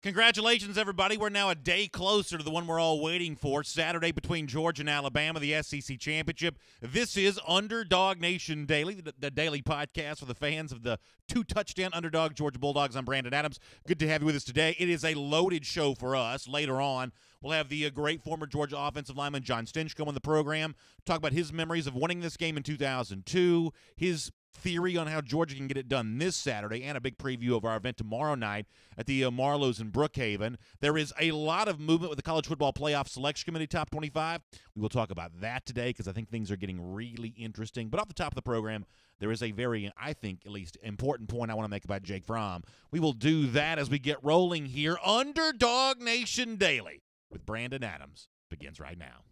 Congratulations, everybody. We're now a day closer to the one we're all waiting for, Saturday between Georgia and Alabama, the SEC Championship. This is DawgNation Daily, the daily podcast for the fans of the two-touchdown underdog Georgia Bulldogs. I'm Brandon Adams. Good to have you with us today. It is a loaded show for us. Later on, we'll have the great former Georgia offensive lineman John Stinchcomb on the program, talk about his memories of winning this game in 2002, his theory on how Georgia can get it done this Saturday, and a big preview of our event tomorrow night at the Marlows in Brookhaven. There is a lot of movement with the College Football Playoff Selection Committee Top 25. We will talk about that today because I think things are getting really interesting. But off the top of the program, there is a very, I think at least, important point I want to make about Jake Fromm. We will do that as we get rolling here. DawgNation Daily with Brandon Adams begins right now.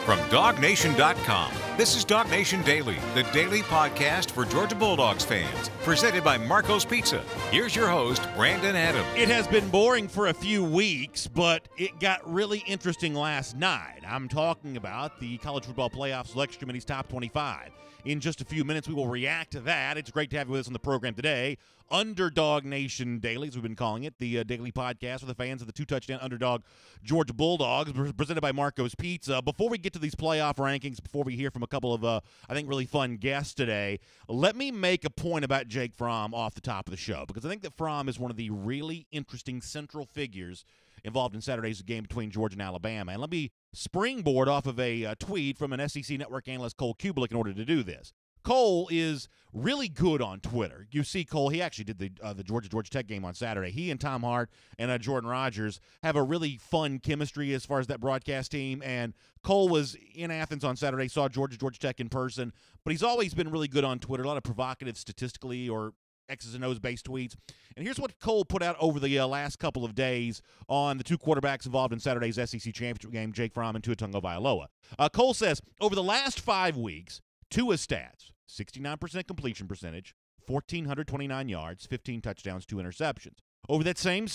From DawgNation.com, this is DawgNation Daily, the daily podcast for Georgia Bulldogs fans, presented by Marco's Pizza. Here's your host, Brandon Adams. It has been boring for a few weeks, but it got really interesting last night. I'm talking about the College Football Playoff Selection Committee's Top 25. In just a few minutes, we will react to that. It's great to have you with us on the program today. DawgNation Daily, as we've been calling it, the daily podcast for the fans of the two-touchdown underdog Georgia Bulldogs, presented by Marco's Pizza. Before we get to these playoff rankings, before we hear from a couple of, I think, really fun guests today, let me make a point about Jake Fromm off the top of the show, because I think that Fromm is one of the really interesting central figures involved in Saturday's game between Georgia and Alabama. And let me springboard off of a tweet from an SEC Network analyst, Cole Kubelik, in order to do this. Cole is really good on Twitter. You see Cole, he actually did the Georgia Tech game on Saturday. He and Tom Hart and Jordan Rogers have a really fun chemistry as far as that broadcast team. And Cole was in Athens on Saturday, saw Georgia Tech in person. But he's always been really good on Twitter, a lot of provocative statistically or X's and O's based tweets. And here's what Cole put out over the last couple of days on the two quarterbacks involved in Saturday's SEC Championship game, Jake Fromm and Tua Tagovailoa. Cole says, over the last 5 weeks, Tua's stats: 69% completion percentage, 1,429 yards, 15 touchdowns, 2 interceptions. Over that same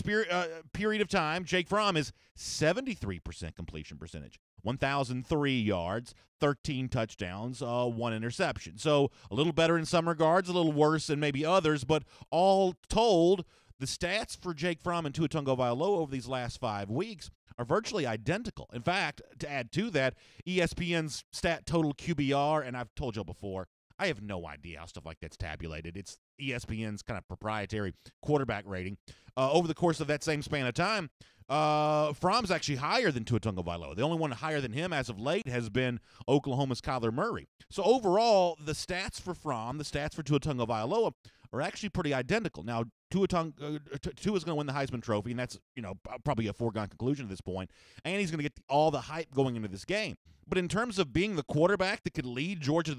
period of time, Jake Fromm is 73% completion percentage, 1,003 yards, 13 touchdowns, 1 interception. So a little better in some regards, a little worse in maybe others, but all told, the stats for Jake Fromm and Tua Tagovailoa over these last 5 weeks are virtually identical. In fact, to add to that, ESPN's stat total QBR, and I've told you before, I have no idea how stuff like that's tabulated. It's ESPN's kind of proprietary quarterback rating. Over the course of that same span of time, Fromm's actually higher than Tua Tagovailoa. The only one higher than him as of late has been Oklahoma's Kyler Murray. So overall, the stats for Fromm, the stats for Tua Tagovailoa are actually pretty identical. Now, Tua's going to win the Heisman Trophy, and that's probably a foregone conclusion at this point. And he's going to get all the hype going into this game. But in terms of being the quarterback that could lead Georgia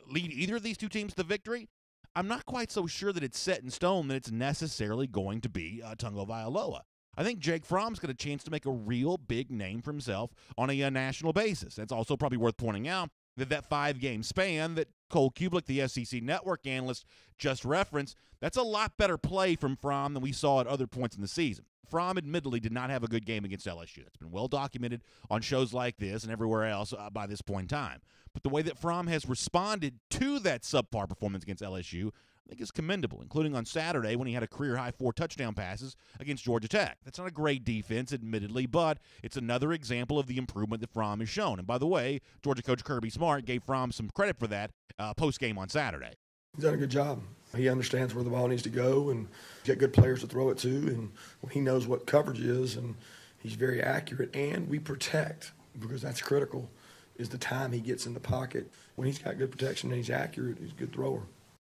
lead either of these two teams to victory, I'm not quite so sure that it's set in stone that it's necessarily going to be Tagovailoa. I think Jake Fromm's got a chance to make a real big name for himself on a national basis. That's also probably worth pointing out that 5-game span that Cole Kubelik, the SEC Network analyst, just referenced, that's a lot better play from Fromm than we saw at other points in the season. Fromm admittedly did not have a good game against LSU. That's been well documented on shows like this and everywhere else by this point in time. But the way that Fromm has responded to that subpar performance against LSU, I think is commendable, including on Saturday when he had a career-high 4 touchdown passes against Georgia Tech. That's not a great defense, admittedly, but it's another example of the improvement that Fromm has shown. And by the way, Georgia coach Kirby Smart gave Fromm some credit for that post-game on Saturday. He's done a good job. He understands where the ball needs to go and get good players to throw it to, and he knows what coverage is, and he's very accurate. And we protect, because that's critical, is the time he gets in the pocket. When he's got good protection and he's accurate, he's a good thrower.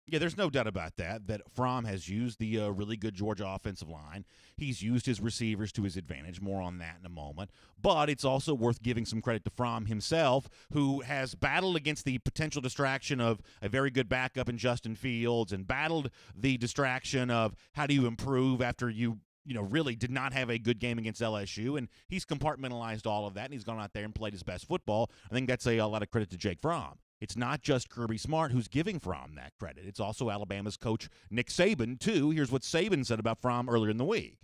Yeah, there's no doubt about that Fromm has used the really good Georgia offensive line. He's used his receivers to his advantage. More on that in a moment. But it's also worth giving some credit to Fromm himself, who has battled against the potential distraction of a very good backup in Justin Fields and battled the distraction of how do you improve after you really did not have a good game against LSU, and he's compartmentalized all of that, and he's gone out there and played his best football. I think that's a lot of credit to Jake Fromm. It's not just Kirby Smart who's giving Fromm that credit. It's also Alabama's coach, Nick Saban, too. Here's what Saban said about Fromm earlier in the week.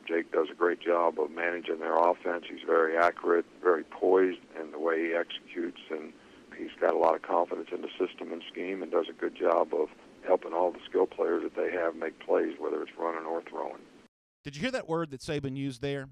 Jake does a great job of managing their offense. He's very accurate, very poised in the way he executes, and he's got a lot of confidence in the system and scheme and does a good job of helping all the skill players that they have make plays, whether it's running or throwing. Did you hear that word that Saban used there?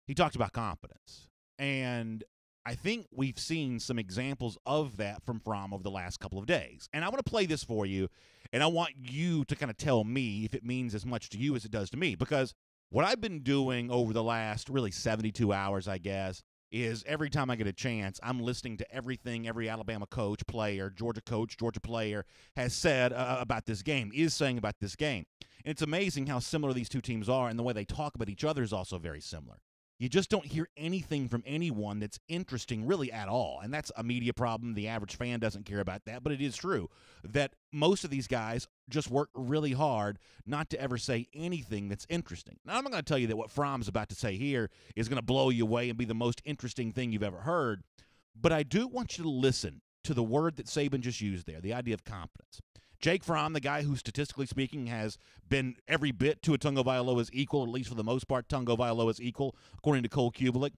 He talked about confidence. And I think we've seen some examples of that from Fromm over the last couple of days. And I want to play this for you, and I want you to kind of tell me if it means as much to you as it does to me. Because what I've been doing over the last really 72 hours, I guess, is every time I get a chance, I'm listening to everything every Alabama coach, player, Georgia coach, Georgia player has said about this game, is saying about this game. And it's amazing how similar these two teams are, and the way they talk about each other is also very similar. You just don't hear anything from anyone that's interesting really at all. And that's a media problem. The average fan doesn't care about that. But it is true that most of these guys just work really hard not to ever say anything that's interesting. Now, I'm not going to tell you that what Fromm's about to say here is going to blow you away and be the most interesting thing you've ever heard. But I do want you to listen to the word that Saban just used there, the idea of confidence. Jake Fromm, the guy who, statistically speaking, has been every bit Tua Tagovailoa's equal, at least for the most part, Tagovailoa's equal, according to Cole Kubelik.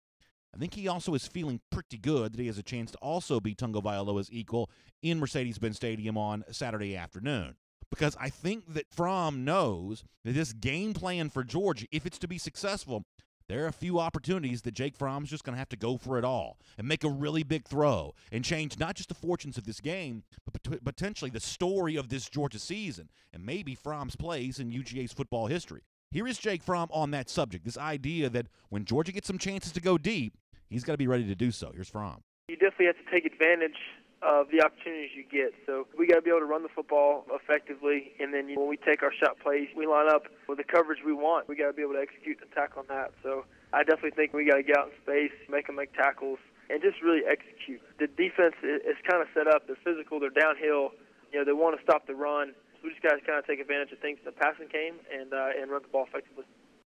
I think he also is feeling pretty good that he has a chance to also be Tagovailoa's equal in Mercedes-Benz Stadium on Saturday afternoon. Because I think that Fromm knows that this game plan for Georgia, if it's to be successful, there are a few opportunities that Jake Fromm's just going to have to go for it all and make a really big throw and change not just the fortunes of this game, but potentially the story of this Georgia season and maybe Fromm's place in UGA's football history. Here is Jake Fromm on that subject, this idea that when Georgia gets some chances to go deep, he's got to be ready to do so. Here's Fromm. You definitely have to take advantage of the opportunities you get. So we got to be able to run the football effectively, and then when we take our shot plays, we line up with the coverage we want. We got to be able to execute and attack on that. So I definitely think we got to get out in space, make them make tackles, and just really execute. The defense is kind of set up. They're physical. They're downhill. They want to stop the run. So we just got to kind of take advantage of things in the passing game and run the ball effectively.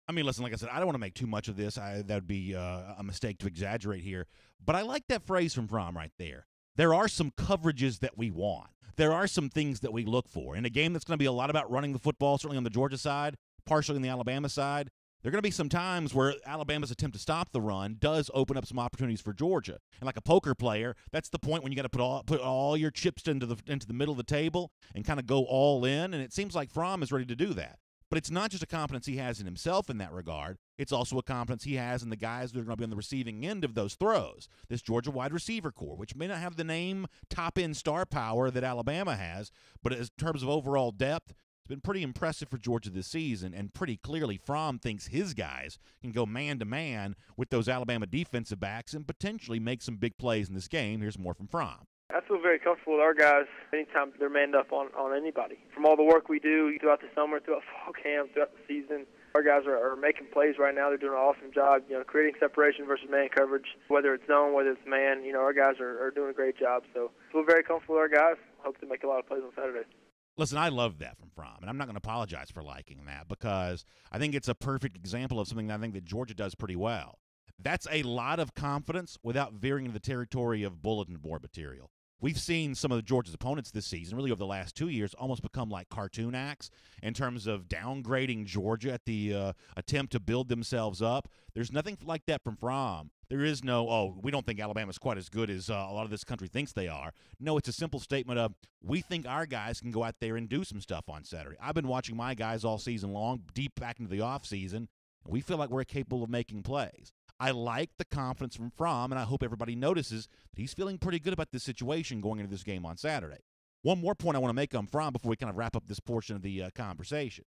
I mean, listen, like I said, I don't want to make too much of this. That would be a mistake to exaggerate here. But I like that phrase from Fromm right there. There are some coverages that we want. There are some things that we look for. In a game that's going to be a lot about running the football, certainly on the Georgia side, partially on the Alabama side, there are going to be some times where Alabama's attempt to stop the run does open up some opportunities for Georgia. And like a poker player, that's the point when you got to put all your chips into the middle of the table and kind of go all in. And it seems like Fromm is ready to do that. But it's not just a confidence he has in himself in that regard. It's also a confidence he has in the guys that are going to be on the receiving end of those throws. This Georgia wide receiver core, which may not have the name top-end star power that Alabama has, but in terms of overall depth, it's been pretty impressive for Georgia this season, and pretty clearly Fromm thinks his guys can go man-to-man with those Alabama defensive backs and potentially make some big plays in this game. Here's more from Fromm. I feel very comfortable with our guys anytime they're manned up on anybody. From all the work we do throughout the summer, throughout fall camp, throughout the season, our guys are making plays right now. They're doing an awesome job, creating separation versus man coverage, whether it's zone, whether it's man. Our guys are doing a great job. So I feel very comfortable with our guys. Hope to make a lot of plays on Saturday. Listen, I love that from Fromm, and I'm not going to apologize for liking that because I think it's a perfect example of something that I think that Georgia does pretty well. That's a lot of confidence without veering into the territory of bulletin board material. We've seen some of Georgia's opponents this season, really over the last 2 years, almost become like cartoon acts in terms of downgrading Georgia at the attempt to build themselves up. There's nothing like that from Fromm. There is no, we don't think Alabama's quite as good as a lot of this country thinks they are. No, it's a simple statement of, we think our guys can go out there and do some stuff on Saturday. I've been watching my guys all season long, deep back into the offseason, and we feel like we're capable of making plays. I like the confidence from Fromm, and I hope everybody notices that he's feeling pretty good about this situation going into this game on Saturday. One more point I want to make on Fromm before we kind of wrap up this portion of the conversation.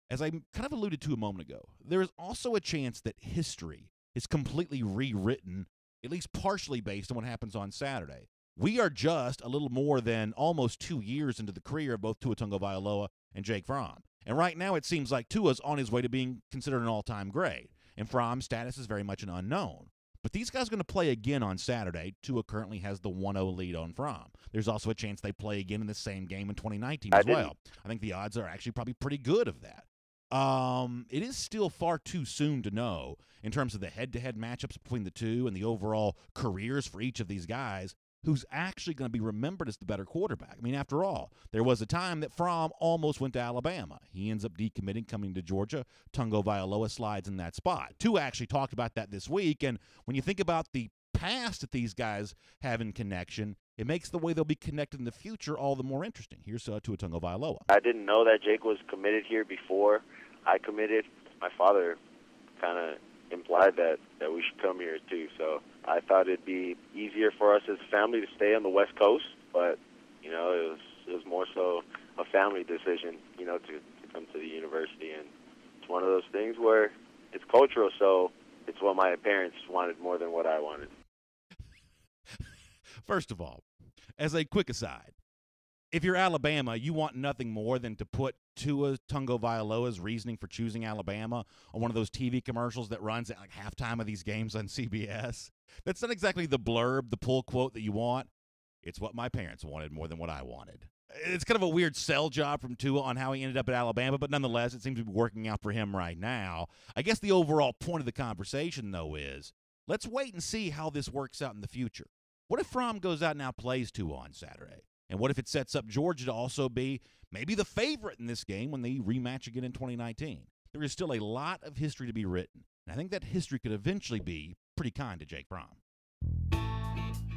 As I kind of alluded to a moment ago, there is also a chance that history is completely rewritten, at least partially based on what happens on Saturday. We are just a little more than almost 2 years into the career of both Tua Tagovailoa and Jake Fromm. And right now it seems like Tua's on his way to being considered an all-time great. And Fromm's status is very much an unknown. But these guys are going to play again on Saturday. Tua currently has the 1-0 lead on Fromm. There's also a chance they play again in the same game in 2019 as well. I think the odds are actually probably pretty good of that. It is still far too soon to know in terms of the head-to-head matchups between the two and the overall careers for each of these guys who's actually going to be remembered as the better quarterback. I mean, after all, there was a time that Fromm almost went to Alabama. He ends up decommitting, coming to Georgia. Tagovailoa slides in that spot. Tua actually talked about that this week, and when you think about the past that these guys have in connection, it makes the way they'll be connected in the future all the more interesting. Here's Tua Tagovailoa. I didn't know that Jake was committed here before I committed. my father kind of implied that we should come here too. So I thought it'd be easier for us as a family to stay on the West Coast, but it was more so a family decision, to come to the university, and it's one of those things where it's cultural, so it's what my parents wanted more than what I wanted. First of all, as a quick aside, if you're Alabama, you want nothing more than to put Tua Tagovailoa's reasoning for choosing Alabama on one of those TV commercials that runs at like halftime of these games on CBS. That's not exactly the blurb, the pull quote that you want. It's what my parents wanted more than what I wanted. It's kind of a weird sell job from Tua on how he ended up at Alabama, but nonetheless, it seems to be working out for him right now. I guess the overall point of the conversation, though, is let's wait and see how this works out in the future. What if Fromm goes out and now plays Tua on Saturday? And what if it sets up Georgia to also be maybe the favorite in this game when they rematch again in 2019? There is still a lot of history to be written, and I think that history could eventually be pretty kind to Jake Fromm.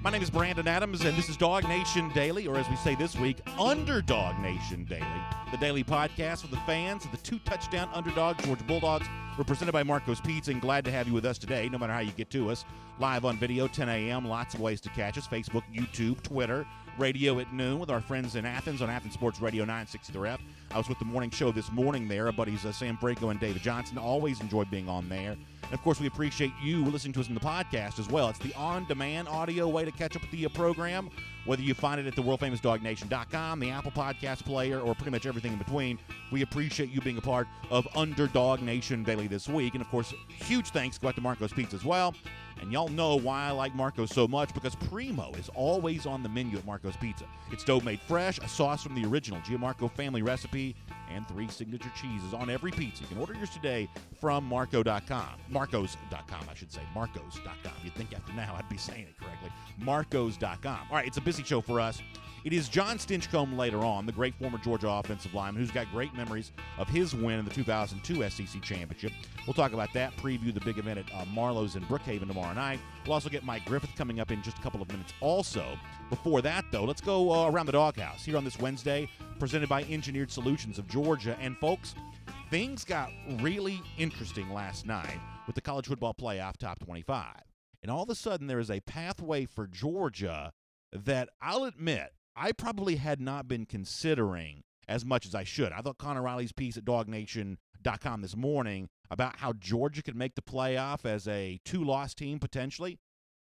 My name is Brandon Adams, and this is DawgNation Daily, or as we say this week, DawgNation Daily, the daily podcast for the fans of the two-touchdown underdog Georgia Bulldogs. We're presented by Marco's Pizza, and glad to have you with us today, no matter how you get to us. Live on video, 10 a.m., lots of ways to catch us, Facebook, YouTube, Twitter, radio at noon with our friends in Athens on Athens Sports Radio 960 The Ref. I was with the morning show this morning there. Our buddies Sam Braco and David Johnson. Always enjoy being on there. And, of course, we appreciate you listening to us in the podcast as well. It's the on-demand audio way to catch up with the program, whether you find it at the world-famous DawgNation.com, the Apple Podcast Player, or pretty much everything in between. We appreciate you being a part of DawgNation Daily this week. And, of course, huge thanks go out to Marco's Pizza as well. And y'all know why I like Marco's so much, because Primo is always on the menu at Marco's Pizza. It's dough made fresh, a sauce from the original Gianmarco family recipe, and 3 signature cheeses on every pizza. You can order yours today from Marco.com. Marcos.com, I should say. Marcos.com. You'd think after now I'd be saying it correctly. Marcos.com. All right, it's a busy show for us. It is John Stinchcomb later on, the great former Georgia offensive lineman who's got great memories of his win in the 2002 SEC Championship. We'll talk about that, preview the big event at Marlowe's in Brookhaven tomorrow night. We'll also get Mike Griffith coming up in just a couple of minutes also. Before that, though, let's go around the doghouse here on this Wednesday, presented by Engineered Solutions of Georgia. And, folks, things got really interesting last night with the college football playoff top 25. And all of a sudden there is a pathway for Georgia that I'll admit I probably had not been considering as much as I should. I thought Connor Riley's piece at DawgNation.com this morning about how Georgia could make the playoff as a 2-loss team potentially,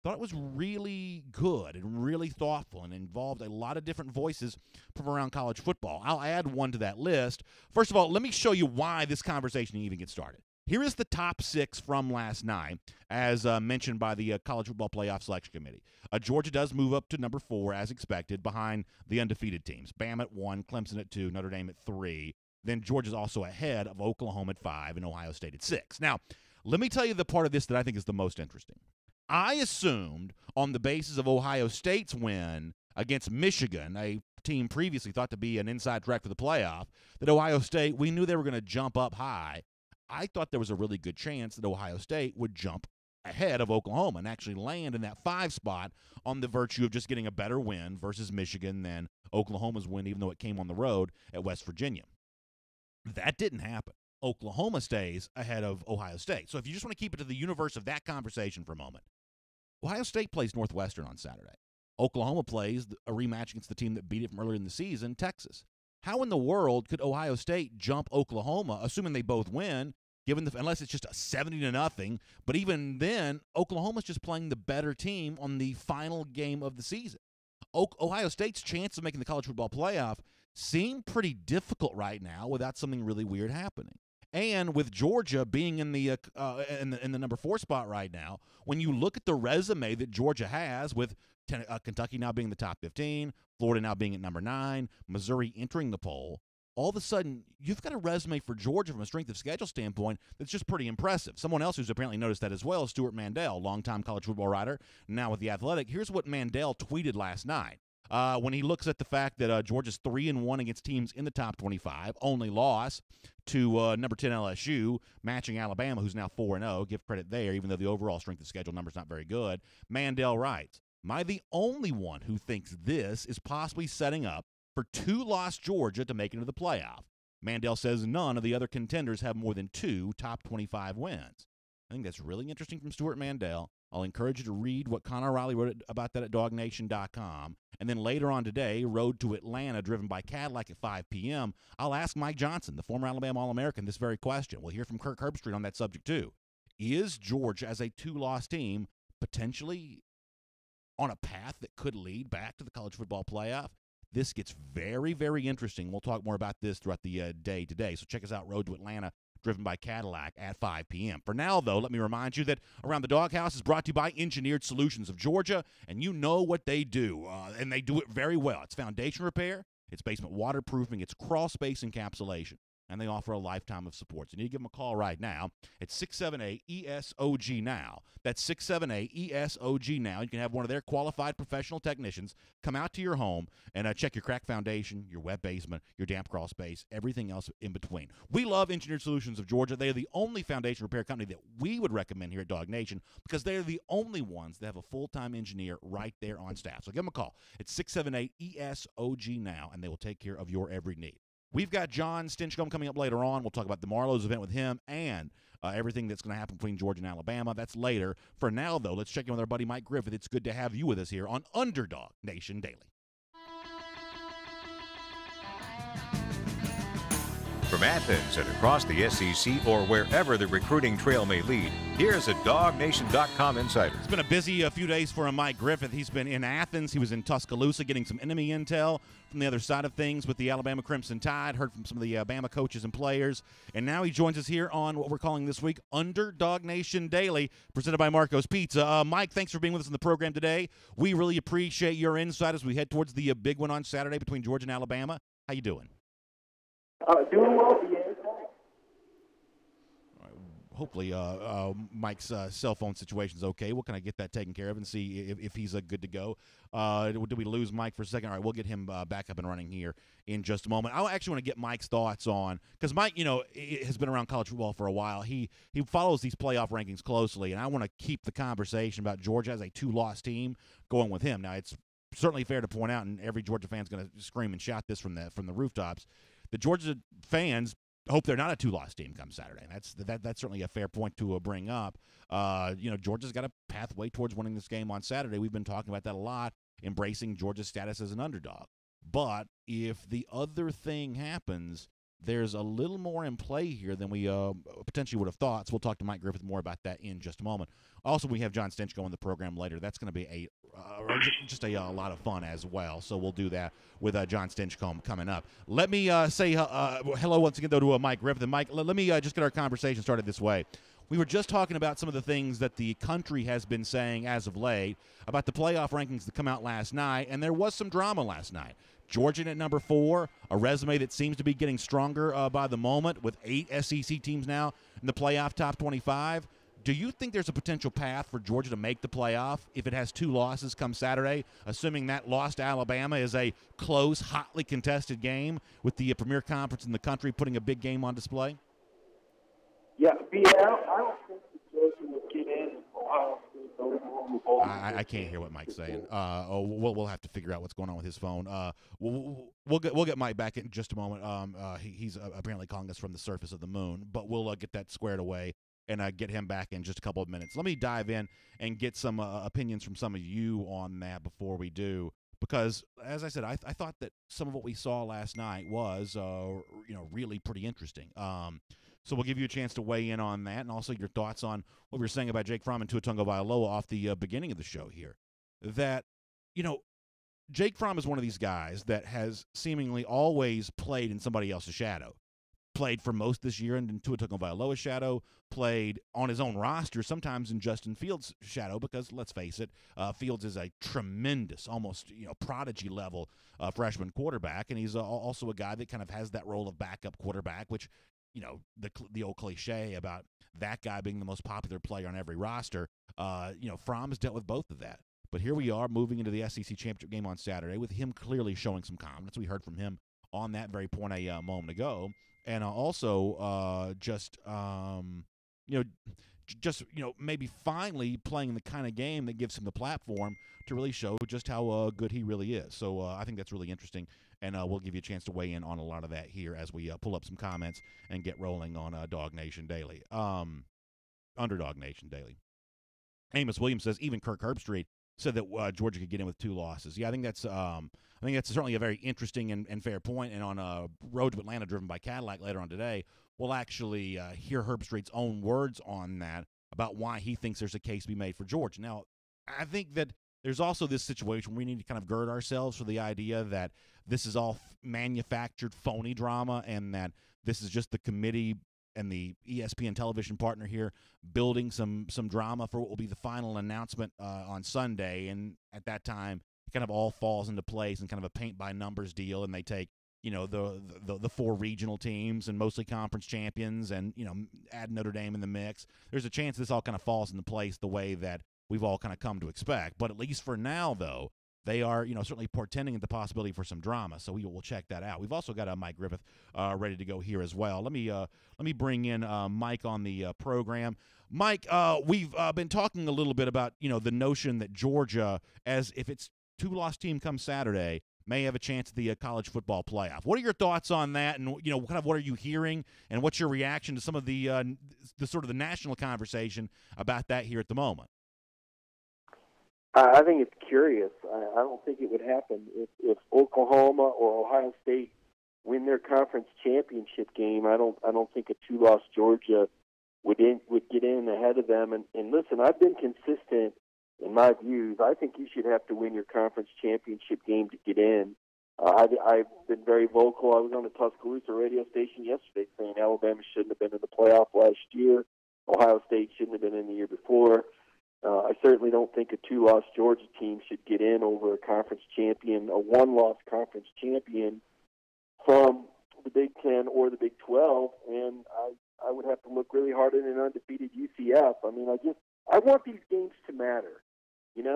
thought it was really good and really thoughtful and involved a lot of different voices from around college football. I'll add one to that list. First of all, let me show you why this conversation even gets started. Here is the top 6 from last night, as mentioned by the College Football Playoff Selection Committee. Georgia does move up to number 4, as expected, behind the undefeated teams. Bama at 1, Clemson at 2, Notre Dame at 3. Then Georgia's also ahead of Oklahoma at 5 and Ohio State at 6. Now, let me tell you the part of this that I think is the most interesting. I assumed, on the basis of Ohio State's win against Michigan, a team previously thought to be an inside track for the playoff, that Ohio State, we knew they were going to jump up high. I thought there was a really good chance that Ohio State would jump ahead of Oklahoma and actually land in that 5 spot on the virtue of just getting a better win versus Michigan than Oklahoma's win, even though it came on the road at West Virginia. That didn't happen. Oklahoma stays ahead of Ohio State. So if you just want to keep it to the universe of that conversation for a moment, Ohio State plays Northwestern on Saturday. Oklahoma plays a rematch against the team that beat it from earlier in the season, Texas. How in the world could Ohio State jump Oklahoma, assuming they both win, unless it's just a 70-0? But even then, Oklahoma's just playing the better team on the final game of the season. Ohio State's chance of making the college football playoff seem pretty difficult right now without something really weird happening. And with Georgia being in the number 4 spot right now, when you look at the resume that Georgia has with Kentucky now being the top 15, Florida now being at number 9, Missouri entering the poll, all of a sudden you've got a resume for Georgia from a strength of schedule standpoint that's just pretty impressive. Someone else who's apparently noticed that as well is Stuart Mandel, longtime college football writer, now with The Athletic. Here's what Mandel tweeted last night. When he looks at the fact that Georgia's 3-1 against teams in the top 25, only loss to number 10 LSU, matching Alabama, who's now 4-0. Give credit there, even though the overall strength of schedule number's not very good. Mandel writes, "Am I the only one who thinks this is possibly setting up for 2-loss Georgia to make it into the playoff? Mandel says none of the other contenders have more than 2 top 25 wins. I think that's really interesting from Stuart Mandel. I'll encourage you to read what Connor Riley wrote about that at DawgNation.com. And then later on today, Road to Atlanta, driven by Cadillac at 5 p.m., I'll ask Mike Johnson, the former Alabama All-American, this very question. We'll hear from Kirk Herbstreit on that subject too. Is Georgia, as a 2-loss team, potentially on a path that could lead back to the college football playoff? This gets very, very interesting. We'll talk more about this throughout the day today. So check us out, Road to Atlanta, driven by Cadillac at 5 p.m. For now, though, let me remind you that Around the Doghouse is brought to you by Engineered Solutions of Georgia, and you know what they do, and they do it very well. It's foundation repair, it's basement waterproofing, it's crawl space encapsulation, and they offer a lifetime of support. So you need to give them a call right now. It's 678-ESOG-NOW. That's 678-ESOG-NOW. You can have one of their qualified professional technicians come out to your home and check your cracked foundation, your wet basement, your damp crawl space, everything else in between. We love Engineered Solutions of Georgia. They are the only foundation repair company that we would recommend here at DawgNation because they are the only ones that have a full-time engineer right there on staff. So give them a call. It's 678-ESOG-NOW, and they will take care of your every need. We've got John Stinchcomb coming up later on. We'll talk about the Marlows event with him and everything that's going to happen between Georgia and Alabama. That's later. For now, though, let's check in with our buddy Mike Griffith. It's good to have you with us here on DawgNation Daily. From Athens and across the SEC or wherever the recruiting trail may lead, here's a DawgNation.com insider. It's been a busy few days for Mike Griffith. He's been in Athens. He was in Tuscaloosa getting some enemy intel from the other side of things with the Alabama Crimson Tide, heard from some of the Alabama coaches and players, and now he joins us here on what we're calling this week DawgNation Daily, presented by Marco's Pizza. Mike, thanks for being with us in the program today. We really appreciate your insight as we head towards the big one on Saturday between Georgia and Alabama. How you doing? Doing well, BA. Hopefully Mike's cell phone situation is okay. We'll kind of get that taken care of and see if he's good to go. Did we lose Mike for a second? All right, we'll get him back up and running here in just a moment. I actually want to get Mike's thoughts on, because Mike, has been around college football for a while. He follows these playoff rankings closely, and I want to keep the conversation about Georgia as a 2-loss team going with him. Now, it's certainly fair to point out, and every Georgia fan's going to scream and shout this from the rooftops, the Georgia fans hope they're not a 2-loss team come Saturday. That's certainly a fair point to bring up. Georgia's got a pathway towards winning this game on Saturday. We've been talking about that a lot, embracing Georgia's status as an underdog. But if the other thing happens, there's a little more in play here than we potentially would have thought. So we'll talk to Mike Griffith more about that in just a moment. Also, we have John Stinchcomb on the program later. That's going to be just a lot of fun as well. So we'll do that with John Stinchcomb coming up. Let me say hello once again, though, to Mike Griffith. And Mike, let me just get our conversation started this way. We were just talking about some of the things that the country has been saying as of late about the playoff rankings that come out last night, and there was some drama last night. Georgia at number 4, a resume that seems to be getting stronger by the moment with 8 SEC teams now in the playoff top 25. Do you think there's a potential path for Georgia to make the playoff if it has 2 losses come Saturday, assuming that loss to Alabama is a close, hotly contested game with the premier conference in the country putting a big game on display? Yeah, I don't think the Georgia will get in. I can't hear what Mike's saying. We'll have to figure out what's going on with his phone. We'll get Mike back in just a moment. He's apparently calling us from the surface of the moon, but we'll get that squared away and get him back in just a couple of minutes. Let me dive in and get some opinions from some of you on that before we do, because as I said, I thought that some of what we saw last night was really pretty interesting. So we'll give you a chance to weigh in on that, and also your thoughts on what we were saying about Jake Fromm and Tua Tagovailoa off the beginning of the show here. That, Jake Fromm is one of these guys that has seemingly always played in somebody else's shadow. Played for most this year in Tua Tagovailoa's shadow, played on his own roster, sometimes in Justin Fields' shadow, because let's face it, Fields is a tremendous, almost prodigy level freshman quarterback, and he's also a guy that kind of has that role of backup quarterback, which the old cliche about that guy being the most popular player on every roster. Fromm has dealt with both of that. But here we are moving into the SEC championship game on Saturday with him clearly showing some confidence. We heard from him on that very point a moment ago. And also just, maybe finally playing the kind of game that gives him the platform to really show just how good he really is. So I think that's really interesting, and we'll give you a chance to weigh in on a lot of that here as we pull up some comments and get rolling on DawgNation Daily. Underdog Nation Daily. Amos Williams says even Kirk Herbstreit said that Georgia could get in with 2 losses. Yeah, I think that's certainly a very interesting and fair point. And on Road to Atlanta, driven by Cadillac later on today, we'll actually hear Herbstreit's own words on that about why he thinks there's a case to be made for Georgia. Now, I think that there's also this situation where we need to kind of gird ourselves for the idea that this is all manufactured, phony drama, and that this is just the committee and the ESPN television partner here building some drama for what will be the final announcement on Sunday. And at that time, it kind of all falls into place and kind of a paint-by-numbers deal, and they take, the 4 regional teams and mostly conference champions and, add Notre Dame in the mix. There's a chance this all kind of falls into place the way that we've all kind of come to expect. But at least for now, though, they are, certainly portending the possibility for some drama. So we will check that out. We've also got Mike Griffith ready to go here as well. Let me bring in Mike on the program. Mike, we've been talking a little bit about, the notion that Georgia, as if its 2-loss team comes Saturday, may have a chance at the college football playoff. What are your thoughts on that? And, kind of what are you hearing? And what's your reaction to some of the sort of the national conversation about that here at the moment? I think it's curious. I don't think it would happen if Oklahoma or Ohio State win their conference championship game. I don't think a 2-loss Georgia would get in ahead of them. And listen, I've been consistent in my views. I think you should have to win your conference championship game to get in. I've been very vocal. I was on a Tuscaloosa radio station yesterday saying Alabama shouldn't have been in the playoff last year. Ohio State shouldn't have been in the year before. I certainly don't think a 2-loss Georgia team should get in over a conference champion, a 1-loss conference champion from the Big Ten or the Big 12. And I would have to look really hard at an undefeated UCF. I mean, I want these games to matter, and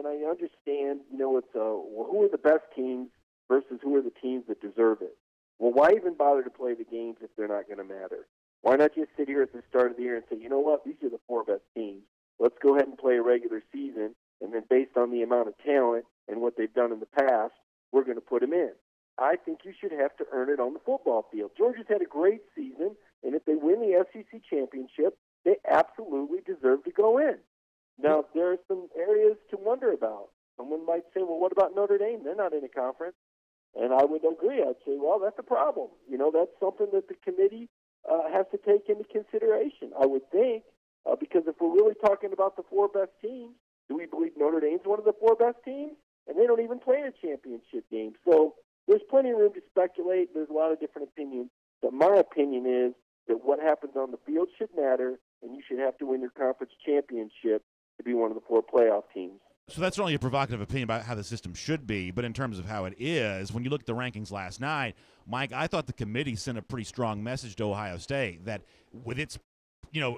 I understand, it's who are the best teams versus who are the teams that deserve it. Well, why even bother to play the games if they're not going to matter? Why not just sit here at the start of the year and say, you know what, these are the 4 best teams. Let's go ahead and play a regular season, and then based on the amount of talent and what they've done in the past, we're going to put them in. I think you should have to earn it on the football field. Georgia's had a great season, and if they win the SEC championship, they absolutely deserve to go in. Now, there are some areas to wonder about. Someone might say, well, what about Notre Dame? They're not in a conference. And I would agree. I'd say, well, that's a problem. That's something that the committee has to take into consideration, I would think. Because if we're really talking about the 4 best teams, do we believe Notre Dame's one of the 4 best teams? And they don't even play in a championship game. So there's plenty of room to speculate. There's a lot of different opinions. But my opinion is that what happens on the field should matter, and you should have to win your conference championship to be one of the 4 playoff teams. So that's only a provocative opinion about how the system should be, but in terms of how it is, when you look at the rankings last night, Mike, I thought the committee sent a pretty strong message to Ohio State that with its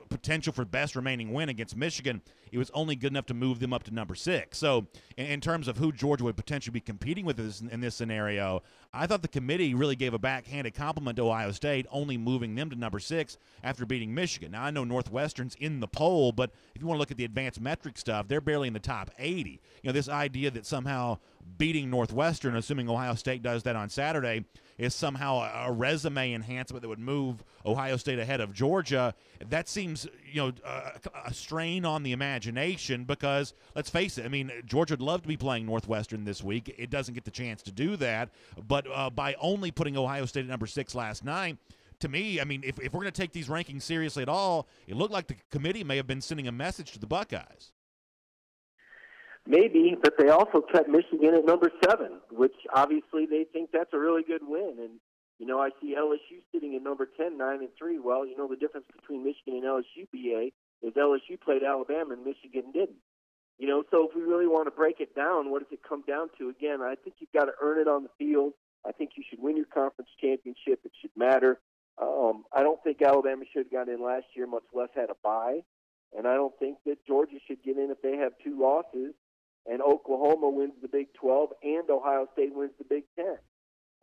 potential for best remaining win against Michigan, it was only good enough to move them up to number 6. So in terms of who Georgia would potentially be competing with in this scenario, I thought the committee really gave a backhanded compliment to Ohio State, only moving them to number 6 after beating Michigan. Now, I know Northwestern's in the poll, but if you want to look at the advanced metric stuff, they're barely in the top 80. This idea that somehow beating Northwestern, assuming Ohio State does that on Saturday, is somehow a resume enhancement that would move Ohio State ahead of Georgia, that seems, a strain on the imagination because, let's face it, I mean, Georgia would love to be playing Northwestern this week. It doesn't get the chance to do that, but by only putting Ohio State at number 6 last night, to me, I mean, if we're going to take these rankings seriously at all, it looked like the committee may have been sending a message to the Buckeyes. Maybe, but they also kept Michigan at number 7, which obviously they think that's a really good win. And, I see LSU sitting at number 10, 9-3. Well, the difference between Michigan and LSU, BA, is LSU played Alabama and Michigan didn't. So if we really want to break it down, what does it come down to? Again, I think you've got to earn it on the field. I think you should win your conference championship. It should matter. I don't think Alabama should have got in last year, much less had a bye. And I don't think that Georgia should get in if they have 2 losses. And Oklahoma wins the Big 12 and Ohio State wins the Big 10.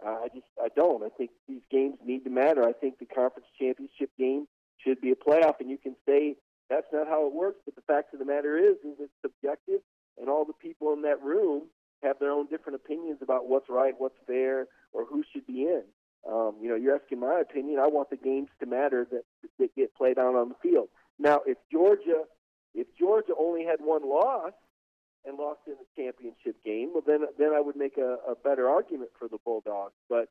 I don't. I think these games need to matter. I think the conference championship game should be a playoff, and you can say That's not how it works. But the fact of the matter is it's subjective, and all the people in that room have their own different opinions about what's right, what's fair, or who should be in. You're asking my opinion. I want the games to matter that get played out on the field. Now, if Georgia only had one loss and lost in the championship game, well, then I would make a better argument for the Bulldogs. But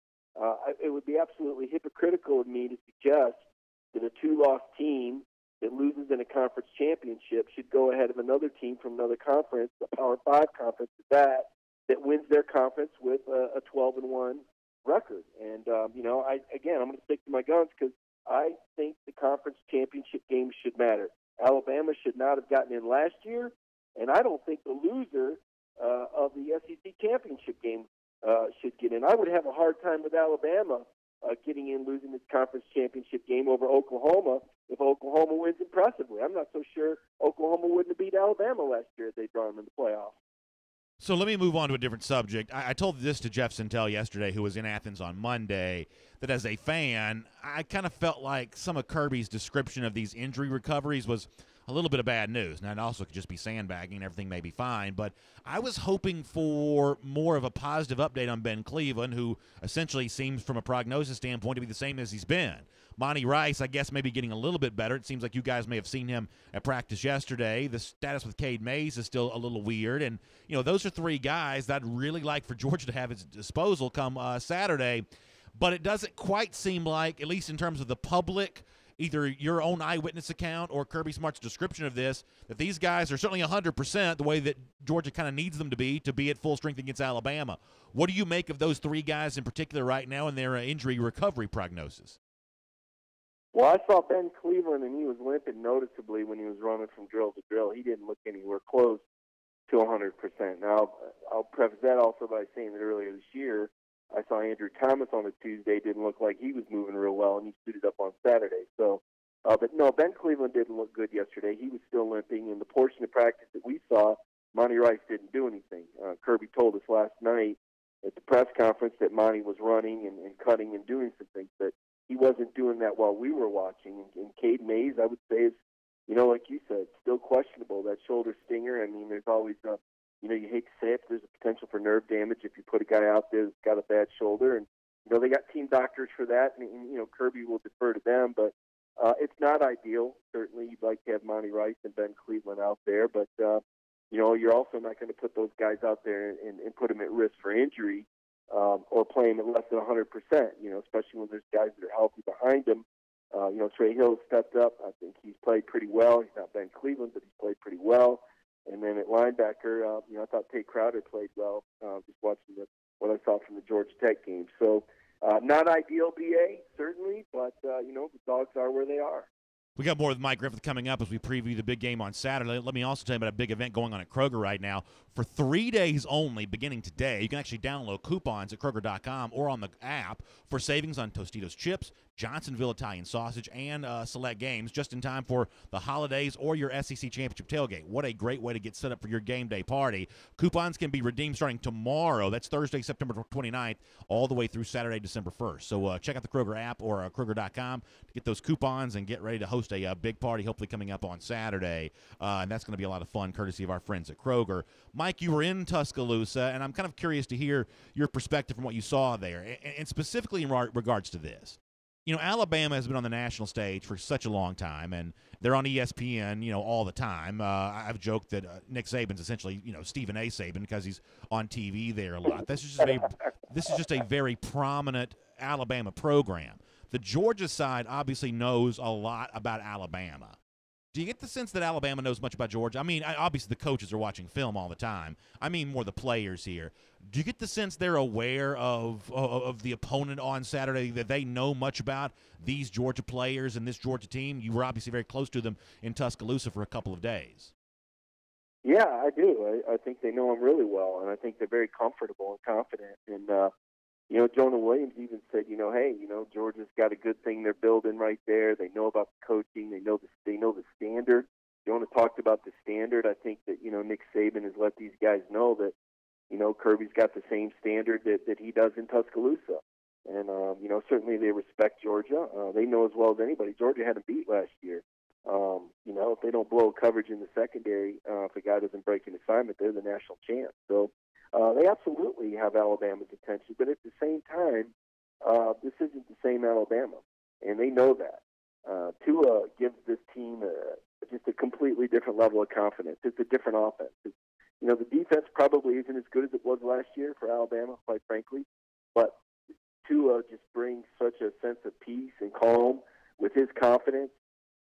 it would be absolutely hypocritical of me to suggest that a 2-loss team that loses in a conference championship should go ahead of another team from another conference, a Power 5 conference that wins their conference with a 12-1 record. And, I'm going to stick to my guns because I think the conference championship games should matter. Alabama should not have gotten in last year, and I don't think the loser of the SEC championship game should get in. I would have a hard time with Alabama getting in, losing this conference championship game over Oklahoma if Oklahoma wins impressively. I'm not so sure Oklahoma wouldn't have beat Alabama last year if they'd drawn them in the playoffs. So let me move on to a different subject. I told this to Jeff Sintel yesterday, who was in Athens on Monday, that as a fan, I kind of felt like some of Kirby's description of these injury recoveries was a little bit of bad news. Now, it also could just be sandbagging and everything may be fine, but I was hoping for more of a positive update on Ben Cleveland, who essentially seems from a prognosis standpoint to be the same as he's been. Monty Rice, I guess, maybe getting a little bit better. It seems like you guys may have seen him at practice yesterday. The status with Cade Mays is still a little weird, and those are three guys that I'd really like for Georgia to have at its disposal come Saturday, but it doesn't quite seem like, at least in terms of the public, either your own eyewitness account or Kirby Smart's description of this, that these guys are certainly 100% the way that Georgia kind of needs them to be at full strength against Alabama. What do you make of those three guys in particular right now and their injury recovery prognosis? Well, I saw Ben Cleveland, and he was limping noticeably when he was running from drill to drill. He didn't look anywhere close to 100%. Now, I'll preface that also by saying that earlier this year, I saw Andrew Thomas on a Tuesday. Didn't look like he was moving real well, and he suited up on Saturday. So, but no, Ben Cleveland didn't look good yesterday. He was still limping. In the portion of practice that we saw, Monty Rice didn't do anything. Kirby told us last night at the press conference that Monty was running and cutting and doing some things, but he wasn't doing that while we were watching. And Cade Mays, I would say, is, like you said, still questionable. That shoulder stinger, I mean, there's always you hate to say it, but there's a potential for nerve damage if you put a guy out there that's got a bad shoulder. And, they got team doctors for that, and Kirby will defer to them. But it's not ideal. Certainly you'd like to have Monty Rice and Ben Cleveland out there. But, you're also not going to put those guys out there and put them at risk for injury or play them at less than 100%, especially when there's guys that are healthy behind them. Trey Hill stepped up. I think he's played pretty well. He's not Ben Cleveland, but he's played pretty well. And then at linebacker, I thought Tate Crowder played well, just watching what I saw from the Georgia Tech game. So not ideal, BA, certainly, but, the Dogs are where they are. We got more with Mike Griffith coming up as we preview the big game on Saturday. Let me also tell you about a big event going on at Kroger right now. For 3 days only, beginning today, you can actually download coupons at Kroger.com or on the app for savings on Tostitos chips, Johnsonville Italian sausage, and select games just in time for the holidays or your SEC championship tailgate. What a great way to get set up for your game day party. Coupons can be redeemed starting tomorrow. That's Thursday, September 29th, all the way through Saturday, December 1st. So check out the Kroger app or Kroger.com to get those coupons and get ready to host a big party, hopefully coming up on Saturday. And that's going to be a lot of fun, courtesy of our friends at Kroger. Mike, you were in Tuscaloosa, and I'm kind of curious to hear your perspective from what you saw there, and specifically in regards to this. Alabama has been on the national stage for such a long time, and they're on ESPN, all the time. I've joked that Nick Saban's essentially, Stephen A. Saban because he's on TV there a lot. This is just a very prominent Alabama program. The Georgia side obviously knows a lot about Alabama. Do you get the sense that Alabama knows much about Georgia? I mean, obviously the coaches are watching film all the time. I mean more the players here. Do you get the sense they're aware of the opponent on Saturday, that they know much about these Georgia players and this Georgia team? You were obviously very close to them in Tuscaloosa for a couple of days. Yeah, I do. I think they know them really well, and I think they're very comfortable and confident. And, Jonah Williams even said, hey, Georgia's got a good thing they're building right there. They know about the coaching. They know the standard. Jonah talked about the standard. I think that, Nick Saban has let these guys know that, Kirby's got the same standard that he does in Tuscaloosa. And, certainly they respect Georgia. They know as well as anybody. Georgia had them beat last year. if they don't blow coverage in the secondary, if a guy doesn't break an assignment, they're the national champ. So they absolutely have Alabama's attention. But at the same time, this isn't the same Alabama, and they know that. Tua gives this team just a completely different level of confidence. It's a different offense. The defense probably isn't as good as it was last year for Alabama, quite frankly, but Tua just brings such a sense of peace and calm with his confidence.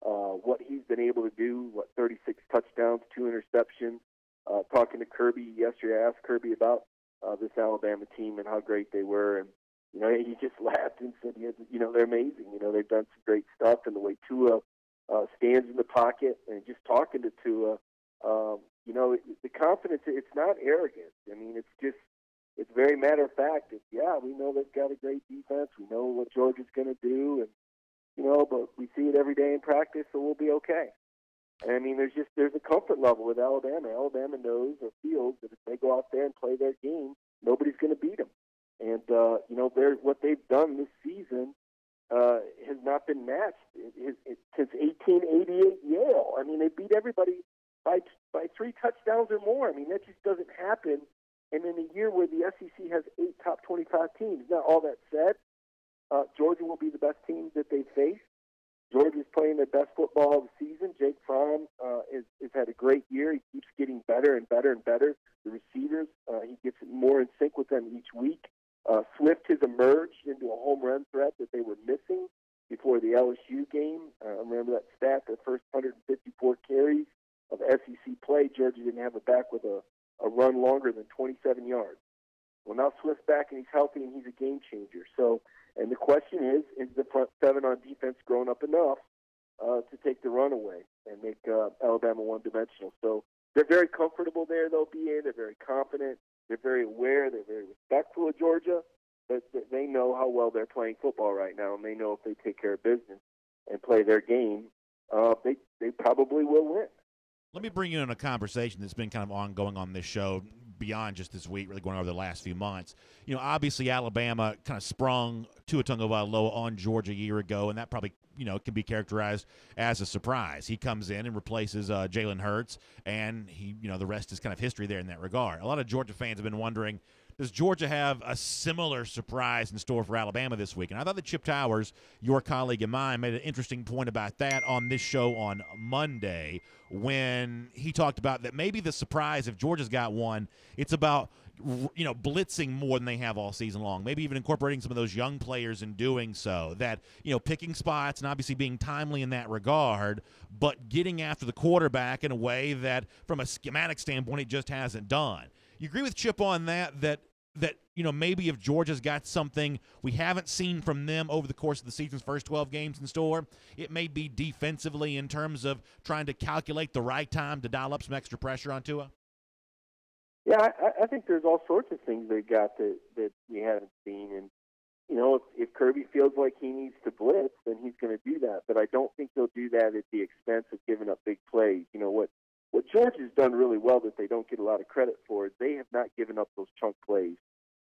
What he's been able to do, 36 touchdowns, 2 interceptions. Talking to Kirby yesterday, I asked Kirby about this Alabama team and how great they were, and he just laughed and said, they're amazing. They've done some great stuff, and the way Tua stands in the pocket, and just talking to Tua, the confidence, it's not arrogance. I mean, it's very matter of fact. We know they've got a great defense. We know what Georgia's going to do, and but we see it every day in practice, so we'll be okay. And I mean, there's a comfort level with Alabama. Alabama knows or feels that if they go out there and play their game, nobody's going to beat them. And what they've done this season has not been matched since 1888 Yale. I mean, they beat everybody by 3 touchdowns or more. I mean, that just doesn't happen. And in a year where the SEC has 8 top 25 teams. Now, all that said, Georgia will be the best team that they face. Georgia's playing their best football of the season. Jake Fromm has had a great year. He keeps getting better and better and better. The receivers, he gets more in sync with them each week. Swift has emerged into a home run threat that they were missing before the LSU game. Remember that stat, the first 154 carries of SEC play, Georgia didn't have a back with a run longer than 27 yards. Well, now Swift's back and he's healthy and he's a game changer. So, and the question is the front seven on defense grown up enough to take the run away and make Alabama one-dimensional? So they're very comfortable there, though, BA. They're very confident. They're very aware. They're very respectful of Georgia. But they know how well they're playing football right now, and they know if they take care of business and play their game, they probably will win. Let me bring you in a conversation that's been kind of ongoing on this show beyond just this week, really going over the last few months. Obviously Alabama kind of sprung Tua Tagovailoa on Georgia a year ago, and that probably, can be characterized as a surprise. He comes in and replaces Jalen Hurts, and the rest is kind of history there in that regard. A lot of Georgia fans have been wondering, does Georgia have a similar surprise in store for Alabama this week? And I thought that Chip Towers, your colleague and mine, made an interesting point about that on this show on Monday when he talked about that maybe the surprise, if Georgia's got one, it's about blitzing more than they have all season long, maybe even incorporating some of those young players in doing so, that picking spots and obviously being timely in that regard, but getting after the quarterback in a way that from a schematic standpoint it just hasn't done. You agree with Chip on that maybe if Georgia's got something we haven't seen from them over the course of the season's first 12 games in store, it may be defensively in terms of trying to calculate the right time to dial up some extra pressure on Tua? Yeah, I think there's all sorts of things they got that we haven't seen. And, if Kirby feels like he needs to blitz, then he's going to do that. But I don't think he'll do that at the expense of giving up big plays. What Georgia's done really well that they don't get a lot of credit for is they have not given up those chunk plays.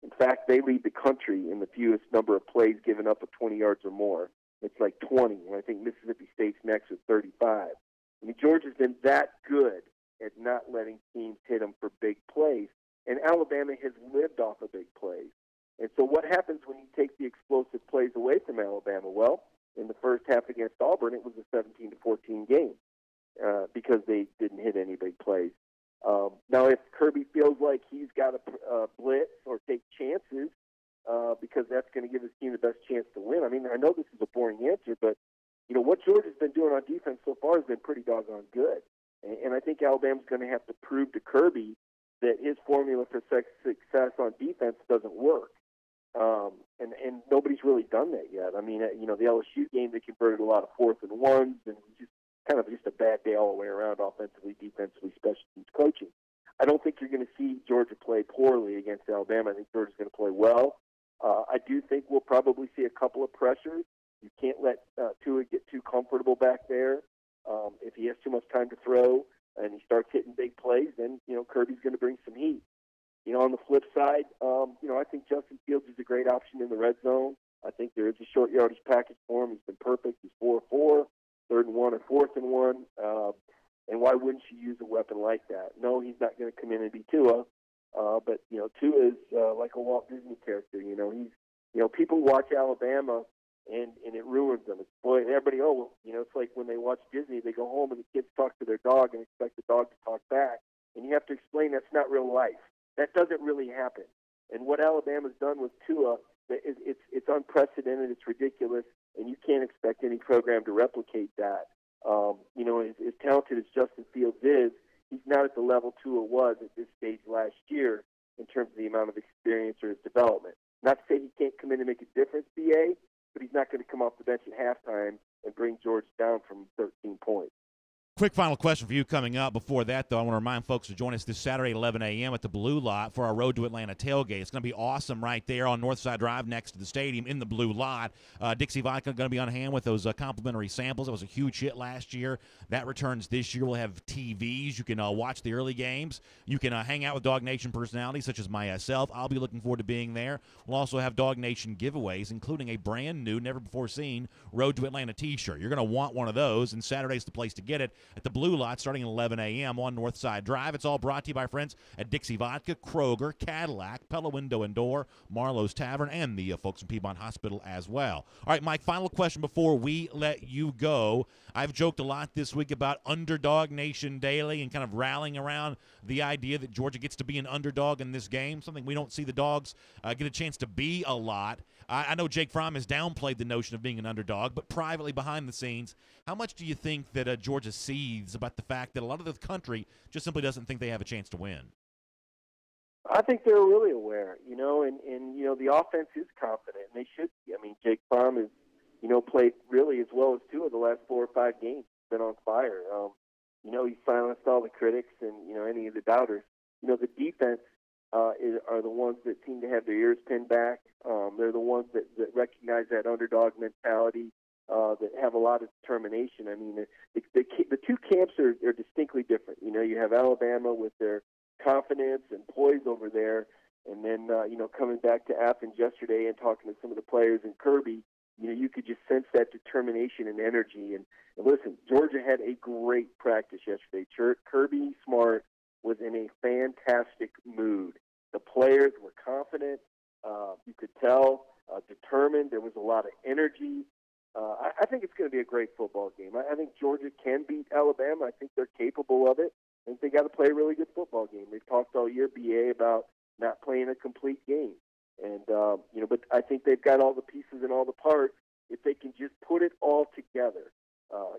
In fact, they lead the country in the fewest number of plays given up of 20 yards or more. It's like 20, and I think Mississippi State's next with 35. I mean, Georgia's been that good at not letting teams hit them for big plays, and Alabama has lived off of big plays. And so what happens when you take the explosive plays away from Alabama? Well, in the first half against Auburn, it was a 17-14 game because they didn't hit any big plays. Now, if Kirby feels like he's got to blitz or take chances because that's going to give his team the best chance to win. I mean, I know this is a boring answer, but, what Georgia's been doing on defense so far has been pretty doggone good. And I think Alabama's going to have to prove to Kirby that his formula for success on defense doesn't work. And nobody's really done that yet. I mean, the LSU game, they converted a lot of 4th and 1s, and just a bad day all the way around, offensively, defensively, special teams coaching. I don't think you're going to see Georgia play poorly against Alabama. I think Georgia's going to play well. I do think we'll probably see a couple of pressures. You can't let Tua get too comfortable back there. If he has too much time to throw and he starts hitting big plays, then, Kirby's going to bring some heat. On the flip side, I think Justin Fields is a great option in the red zone. I think there is a short yardage package for him. He's been perfect. He's 4-4. 3rd and 1 or 4th and 1. And why wouldn't you use a weapon like that? No, he's not going to come in and be Tua. But, Tua is like a Walt Disney character. People watch Alabama and it ruins them. Everybody, it's like when they watch Disney, they go home and the kids talk to their dog and expect the dog to talk back. And you have to explain that's not real life. That doesn't really happen. And what Alabama's done with Tua, it's unprecedented, it's ridiculous, and you can't expect any program to replicate that. As talented as Justin Fields is, he's not at the level Tua was at this stage last year in terms of the amount of experience or his development. Not to say he can't come in and make a difference, BA, but he's not going to come off the bench at halftime and bring Georgia down from 13 points. Quick final question for you coming up. Before that, though, I want to remind folks to join us this Saturday at 11 a.m. at the Blue Lot for our Road to Atlanta tailgate. It's going to be awesome right there on Northside Drive next to the stadium in the Blue Lot. Dixie Vodka going to be on hand with those complimentary samples. It was a huge hit last year. That returns this year. We'll have TVs. You can watch the early games. You can hang out with DawgNation personalities such as myself. I'll be looking forward to being there. We'll also have DawgNation giveaways, including a brand new, never-before-seen Road to Atlanta t-shirt. You're going to want one of those, and Saturday's the place to get it at the Blue Lot starting at 11 a.m. on Northside Drive. It's all brought to you by friends at Dixie Vodka, Kroger, Cadillac, Pella Window and Door, Marlowe's Tavern, and the folks from Piedmont Hospital as well. All right, Mike, final question before we let you go. I've joked a lot this week about DawgNation Daily and kind of rallying around the idea that Georgia gets to be an underdog in this game, something we don't see the Dogs get a chance to be a lot. I know Jake Fromm has downplayed the notion of being an underdog, but privately behind the scenes, how much do you think that Georgia sees about the fact that a lot of the country just simply doesn't think they have a chance to win? I think they're really aware, and the offense is confident, and they should be. I mean, Jake Fromm has, played really as well as Tua the last 4 or 5 games. He's been on fire. He silenced all the critics and, any of the doubters. The defense are the ones that seem to have their ears pinned back. They're the ones that recognize that underdog mentality, that have a lot of determination. I mean, the two camps are distinctly different. You have Alabama with their confidence and poise over there, and then, coming back to Athens yesterday and talking to some of the players in Kirby, you could just sense that determination and energy. And listen, Georgia had a great practice yesterday. Kirby Smart was in a fantastic mood. The players were confident. You could tell, determined. There was a lot of energy. I think it's going to be a great football game. I think Georgia can beat Alabama. I think they're capable of it. I think they got to play a really good football game. They've talked all year, BA, about not playing a complete game. And, but I think they've got all the pieces and all the parts if they can just put it all together.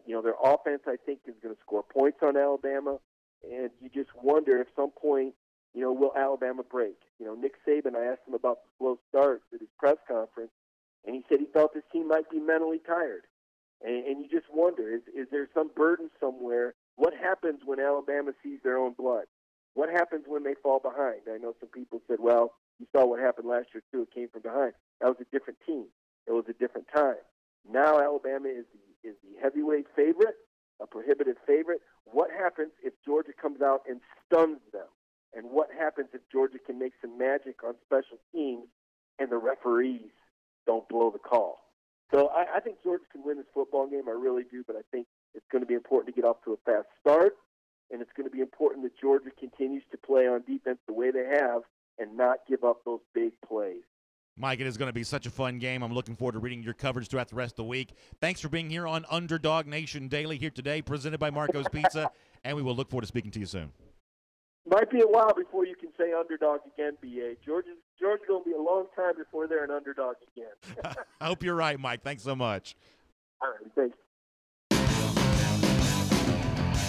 Their offense, I think, is going to score points on Alabama. And you just wonder at some point, will Alabama break? Nick Saban, I asked him about the slow start at his press conference, and he said he felt his team might be mentally tired. And you just wonder, is there some burden somewhere? What happens when Alabama sees their own blood? What happens when they fall behind? I know some people said, well, you saw what happened last year, too. It came from behind. That was a different team. It was a different time. Now Alabama is the heavyweight favorite, a prohibitive favorite. What happens if Georgia comes out and stuns them? And what happens if Georgia can make some magic on special teams and the referees don't blow the call? So I think Georgia can win this football game. I really do, but I think it's going to be important to get off to a fast start, and it's going to be important that Georgia continues to play on defense the way they have and not give up those big plays. Mike, it is going to be such a fun game. I'm looking forward to reading your coverage throughout the rest of the week. Thanks for being here on DawgNation Daily here today, presented by Marco's Pizza, and we will look forward to speaking to you soon. Might be a while before you can say underdog again, BA. Georgia's going to be a long time before they're an underdog again. I hope you're right, Mike. Thanks so much. All right, thanks.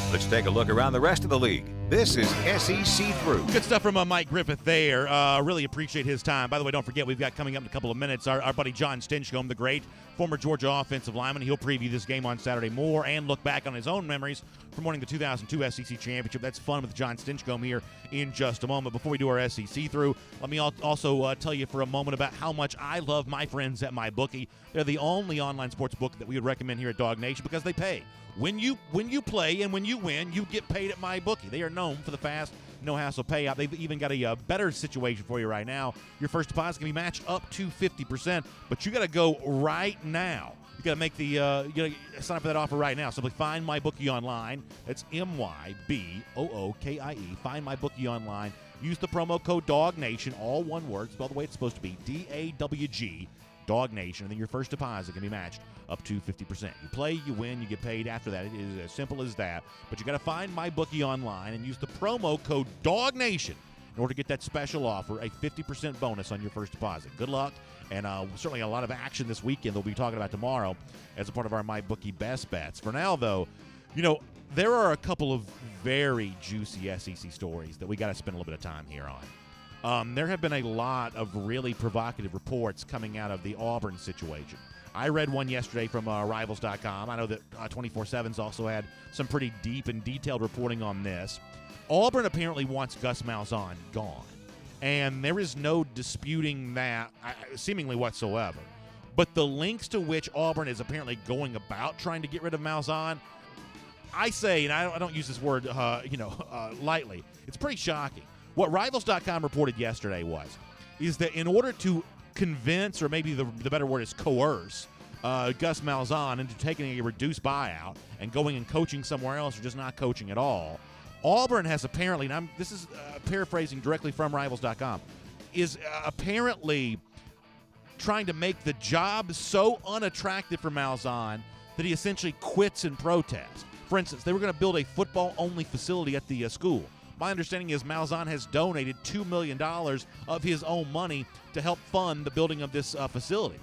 Let's take a look around the rest of the league. This is SEC Through. Good stuff from Mike Griffith there. Really appreciate his time. By the way, don't forget, we've got coming up in a couple of minutes our buddy John Stinchcomb, the great former Georgia offensive lineman. He'll preview this game on Saturday more and look back on his own memories from winning the 2002 SEC Championship. That's fun with John Stinchcomb here in just a moment. Before we do our SEC Through, let me also tell you for a moment about how much I love my friends at MyBookie. They're the only online sports book that we would recommend here at DawgNation because they pay. When you play and when you win, you get paid at MyBookie. They are known for the fast, no-hassle payout. They've even got a better situation for you right now. Your first deposit can be matched up to 50%, but you got to go right now. You got to make the you got to sign up for that offer right now. Simply find MyBookie online. That's MyBookie. Find MyBookie online. Use the promo code DawgNation, all one word, spelled the way it's supposed to be, DAWG, DawgNation, and then your first deposit can be matched up to 50%. You play, you win, you get paid after that. It is as simple as that. But you got to find MyBookie online and use the promo code DawgNation in order to get that special offer, a 50% bonus on your first deposit. Good luck, and certainly a lot of action this weekend that we'll be talking about tomorrow as a part of our MyBookie Best Bets. For now, though, there are a couple of very juicy SEC stories that we got to spend a little bit of time here on. There have been a lot of really provocative reports coming out of the Auburn situation. I read one yesterday from Rivals.com. I know that 24/7's also had some pretty deep and detailed reporting on this. Auburn apparently wants Gus Malzahn gone, and there is no disputing that seemingly whatsoever. But the lengths to which Auburn is apparently going about trying to get rid of Malzahn, I say, and I don't use this word lightly, it's pretty shocking. What Rivals.com reported yesterday is that in order to convince, or maybe the better word is coerce, Gus Malzahn into taking a reduced buyout and going and coaching somewhere else or just not coaching at all, Auburn has apparently, and this is paraphrasing directly from Rivals.com, is apparently trying to make the job so unattractive for Malzahn that he essentially quits in protest. For instance, they were going to build a football-only facility at the school. My understanding is Malzahn has donated $2 million of his own money to help fund the building of this facility.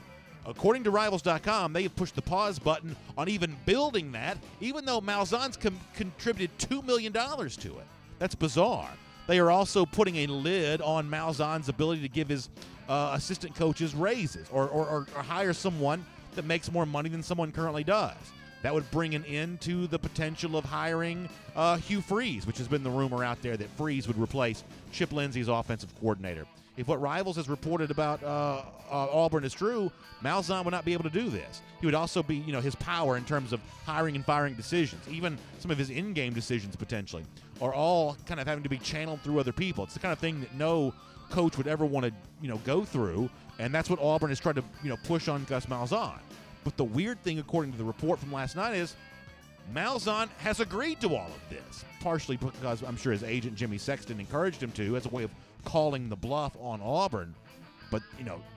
According to Rivals.com, they have pushed the pause button on even building that, even though Malzahn's contributed $2 million to it. That's bizarre. They are also putting a lid on Malzahn's ability to give his assistant coaches raises or hire someone that makes more money than someone currently does. That would bring an end to the potential of hiring Hugh Freeze, which has been the rumor out there that Freeze would replace Chip Lindsey's offensive coordinator. If what Rivals has reported about Auburn is true, Malzahn would not be able to do this. He would also be, his power in terms of hiring and firing decisions, even some of his in-game decisions potentially, are all kind of having to be channeled through other people. It's the kind of thing that no coach would ever want to, go through, and that's what Auburn has tried to, push on Gus Malzahn. But the weird thing, according to the report from last night, is Malzahn has agreed to all of this, partially because I'm sure his agent Jimmy Sexton encouraged him to as a way of calling the bluff on Auburn. But,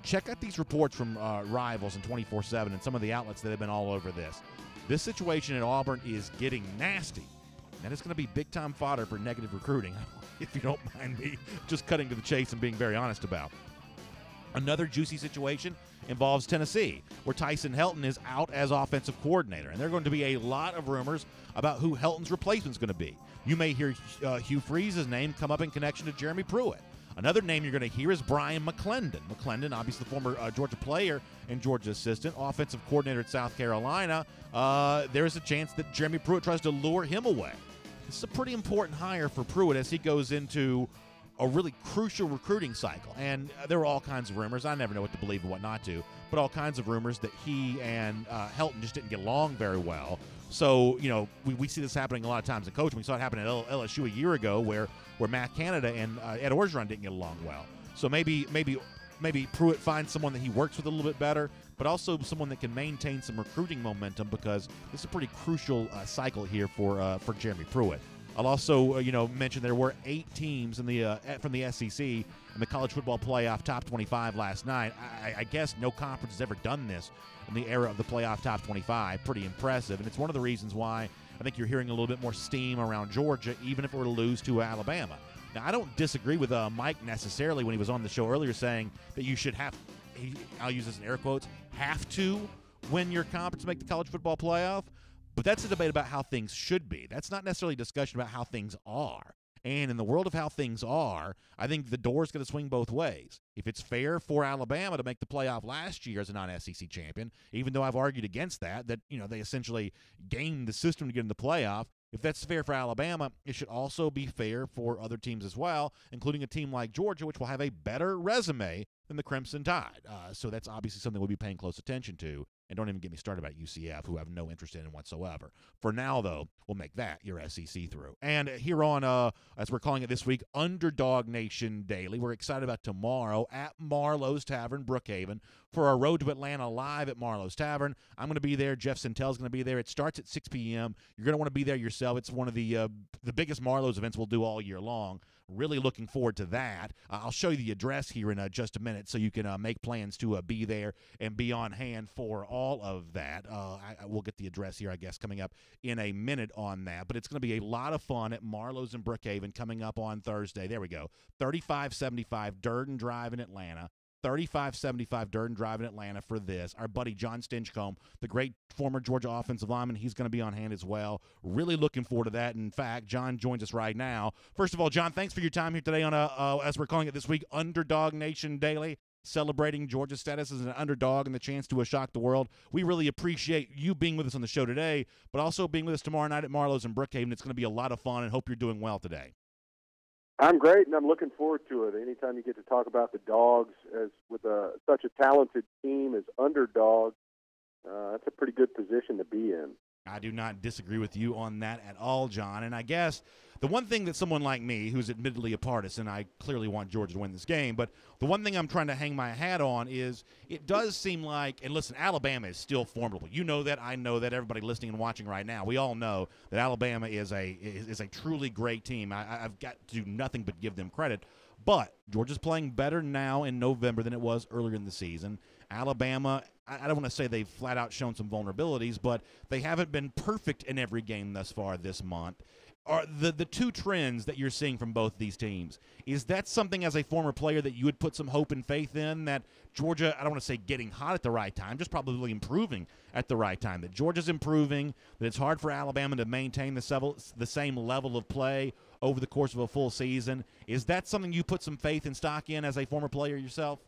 check out these reports from Rivals and 24/7 and some of the outlets that have been all over this. This situation at Auburn is getting nasty, and it's going to be big-time fodder for negative recruiting, if you don't mind me just cutting to the chase and being very honest about. Another juicy situation involves Tennessee, where Tyson Helton is out as offensive coordinator, and there are going to be a lot of rumors about who Helton's replacement is going to be. You may hear Hugh Freeze's name come up in connection to Jeremy Pruitt. Another name you're going to hear is Brian McClendon. McClendon, obviously the former Georgia player and Georgia assistant, offensive coordinator at South Carolina. There is a chance that Jeremy Pruitt tries to lure him away. This is a pretty important hire for Pruitt as he goes into a really crucial recruiting cycle. And there were all kinds of rumors. I never know what to believe and what not to, but all kinds of rumors that he and Helton just didn't get along very well. So, we see this happening a lot of times in coaching. We saw it happen at LSU a year ago where Matt Canada and Ed Orgeron didn't get along well. So maybe Pruitt finds someone that he works with a little bit better, but also someone that can maintain some recruiting momentum, because this is a pretty crucial cycle here for Jeremy Pruitt. I'll also, mention there were 8 teams from the SEC in the college football playoff top 25 last night. I guess no conference has ever done this in the era of the playoff top 25. Pretty impressive, and it's one of the reasons why I think you're hearing a little bit more steam around Georgia, even if it were to lose to Alabama. Now, I don't disagree with Mike necessarily when he was on the show earlier saying that you should I'll use this in air quotes, have to win your conference to make the college football playoff. But that's a debate about how things should be. That's not necessarily a discussion about how things are. And in the world of how things are, I think the door's going to swing both ways. If it's fair for Alabama to make the playoff last year as a non-SEC champion, even though I've argued against that they essentially gamed the system to get in the playoff, if that's fair for Alabama, it should also be fair for other teams as well, including a team like Georgia, which will have a better resume than the Crimson Tide. So that's obviously something we'll be paying close attention to And don't even get me started about UCF, who I have no interest in whatsoever. For now, though, we'll make that your SEC through. And here on, as we're calling it this week, DawgNation Daily, we're excited about tomorrow at Marlowe's Tavern, Brookhaven, for our Road to Atlanta live at Marlowe's Tavern. I'm going to be there. Jeff Sintel's going to be there. It starts at 6 p.m. You're going to want to be there yourself. It's one of the biggest Marlowe's events we'll do all year long. Really looking forward to that. I'll show you the address here in just a minute so you can make plans to be there and be on hand for all of that. I will get the address here, I guess, coming up in a minute on that. But it's going to be a lot of fun at Marlowe's in Brookhaven coming up on Thursday. There we go. 3575 Durden Drive in Atlanta. 3575 Durden Drive in Atlanta for this. Our buddy John Stinchcomb, the great former Georgia offensive lineman, he's going to be on hand as well. Really looking forward to that. In fact, John joins us right now. First of all, John, thanks for your time here today on, as we're calling it this week, DawgNation Daily, celebrating Georgia's status as an underdog and the chance to shock the world. We really appreciate you being with us on the show today, but also being with us tomorrow night at Marlowe's in Brookhaven. It's going to be a lot of fun, and hope you're doing well today. I'm great, and I'm looking forward to it. Anytime you get to talk about the Dogs as with such a talented team as underdogs, that's a pretty good position to be in. I do not disagree with you on that at all, John. And I guess the one thing that someone like me, who's admittedly a partisan, I clearly want Georgia to win this game, but the one thing I'm trying to hang my hat on is it does seem like, and listen, Alabama is still formidable. You know that. I know that. Everybody listening and watching right now, we all know that Alabama is a truly great team. I've got to do nothing but give them credit. But Georgia's playing better now in November than it was earlier in the season. Alabama, I don't want to say they've flat out shown some vulnerabilities, but they haven't been perfect in every game thus far this month. Are the two trends that you're seeing from both these teams, is that something as a former player that you would put some hope and faith in, that Georgia, I don't want to say getting hot at the right time, just probably improving at the right time, that Georgia's improving, that it's hard for Alabama to maintain the same level of play over the course of a full season? Is that something you put some faith and stock in as a former player yourself?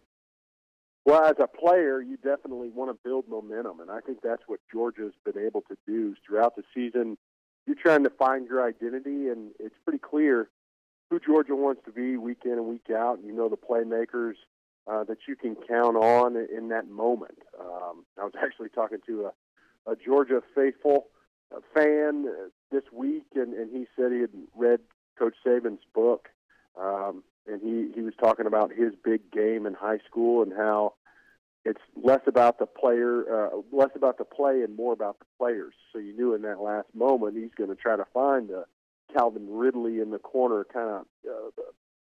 Well, as a player, you definitely want to build momentum, and I think that's what Georgia's been able to do throughout the season. You're trying to find your identity, and it's pretty clear who Georgia wants to be week in and week out. You know the playmakers that you can count on in that moment. I was actually talking to a Georgia faithful fan this week, and he said he had read Coach Saban's book, and he was talking about his big game in high school and how it's less about the player, less about the play and more about the players. So you knew in that last moment he's going to try to find a Calvin Ridley in the corner kind of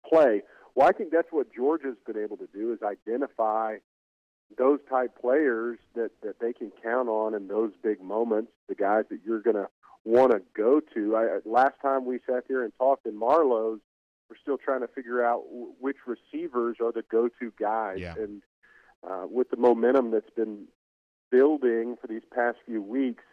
play. Well, I think that's what Georgia's been able to do, is identify those type players that they can count on in those big moments, the guys that you're going to want to go to. Last time we sat there and talked in Marlowe's, we're still trying to figure out which receivers are the go-to guys. Yeah. And with the momentum that's been building for these past few weeks,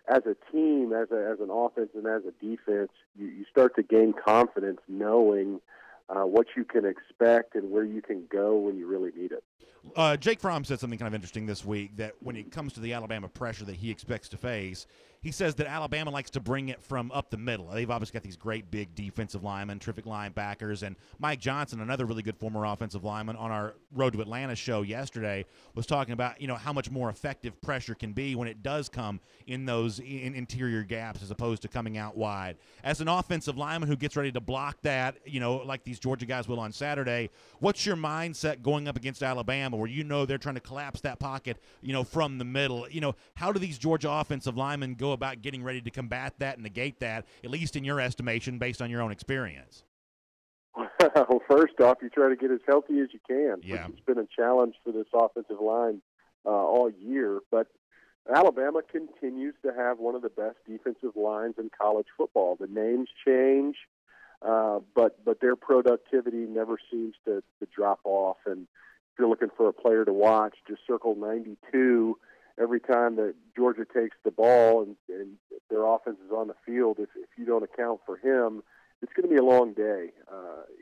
as a team, as an offense and as a defense, you start to gain confidence knowing what you can expect and where you can go when you really need it. Jake Fromm said something kind of interesting this week, that when it comes to the Alabama pressure that he expects to face, he says that Alabama likes to bring it from up the middle. They've obviously got these great big defensive linemen, terrific linebackers, and Mike Johnson, another really good former offensive lineman, on our Road to Atlanta show yesterday was talking about, how much more effective pressure can be when it does come in those interior gaps as opposed to coming out wide. As an offensive lineman who gets ready to block that, like these Georgia guys will on Saturday, what's your mindset going up against Alabama where they're trying to collapse that pocket, from the middle? How do these Georgia offensive linemen go about getting ready to combat that and negate that, at least in your estimation, based on your own experience? Well, first off, you try to get as healthy as you can. Yeah. Which has been a challenge for this offensive line all year. But Alabama continues to have one of the best defensive lines in college football. The names change, but their productivity never seems to drop off. And if you're looking for a player to watch, just circle 92 every time that Georgia takes the ball and their offense is on the field. If you don't account for him, it's going to be a long day.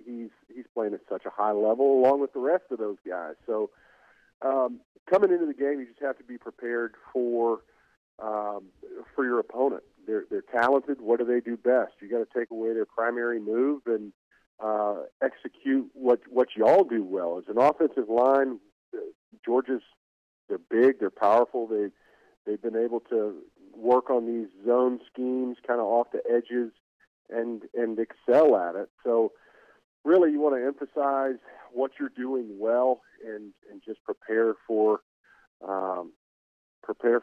He's playing at such a high level along with the rest of those guys. So coming into the game, you just have to be prepared for your opponent. They're talented. What do they do best? You got to take away their primary move and execute what y'all do well. As an offensive line, they're big, they're powerful, They've been able to work on these zone schemes kind of off the edges and excel at it. So really you want to emphasize what you're doing well and just prepare for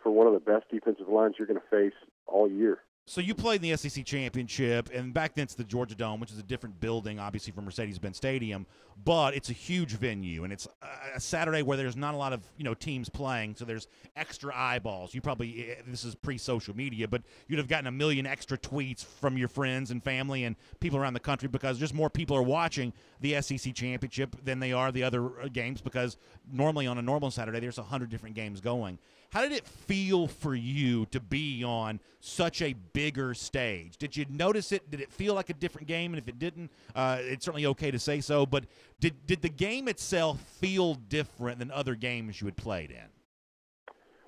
one of the best defensive lines you're going to face all year. So you played in the SEC Championship, and back then it's the Georgia Dome, which is a different building, obviously, from Mercedes-Benz Stadium, but it's a huge venue, and it's a Saturday where there's not a lot of teams playing, so there's extra eyeballs. You probably, this is pre-social media, but you'd have gotten a million extra tweets from your friends and family and people around the country because just more people are watching the SEC Championship than they are the other games, because normally on a normal Saturday there's 100 different games going. How did it feel for you to be on such a bigger stage? Did you notice it? Did it feel like a different game? And if it didn't, it's certainly okay to say so. But did the game itself feel different than other games you had played in?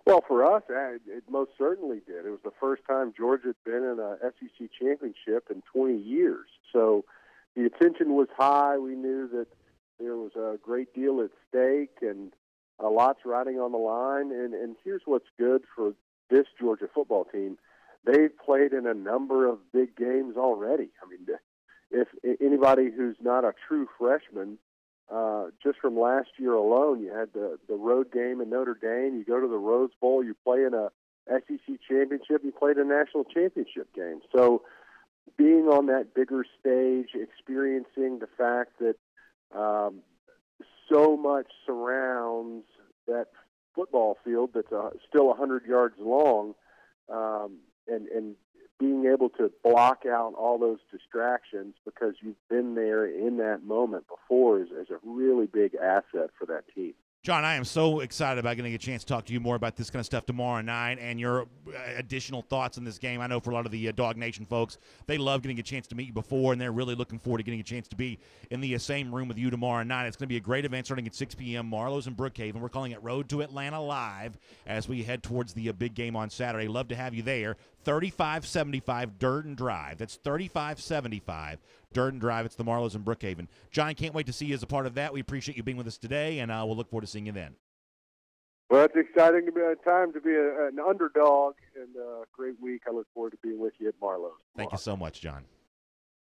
Well, for us, it most certainly did. It was the first time Georgia had been in a SEC championship in 20 years. So the attention was high. We knew that there was a great deal at stake, and a lot's riding on the line, and here's what's good for this Georgia football team. They've played in a number of big games already. I mean, if anybody who's not a true freshman, just from last year alone, you had the road game in Notre Dame, you go to the Rose Bowl, you play in a SEC championship, you played a national championship game. So being on that bigger stage, experiencing the fact that so much surrounds that football field that's still 100 yards long, and being able to block out all those distractions because you've been there in that moment before is a really big asset for that team. John, I am so excited about getting a chance to talk to you more about this kind of stuff tomorrow night and your additional thoughts on this game. I know for a lot of the DawgNation folks, they love getting a chance to meet you before, and they're really looking forward to getting a chance to be in the same room with you tomorrow night. It's going to be a great event starting at 6 p.m. Marlowe's in Brookhaven. We're calling it Road to Atlanta Live as we head towards the big game on Saturday. Love to have you there. 3575 Durden Drive. That's 3575 Durden Drive. It's the Marlowe's in Brookhaven. John, can't wait to see you as a part of that. We appreciate you being with us today, and we'll look forward to seeing you then. Well, it's exciting to be a time to be an underdog, and a great week. I look forward to being with you at Marlowe's. Thank you so much, John.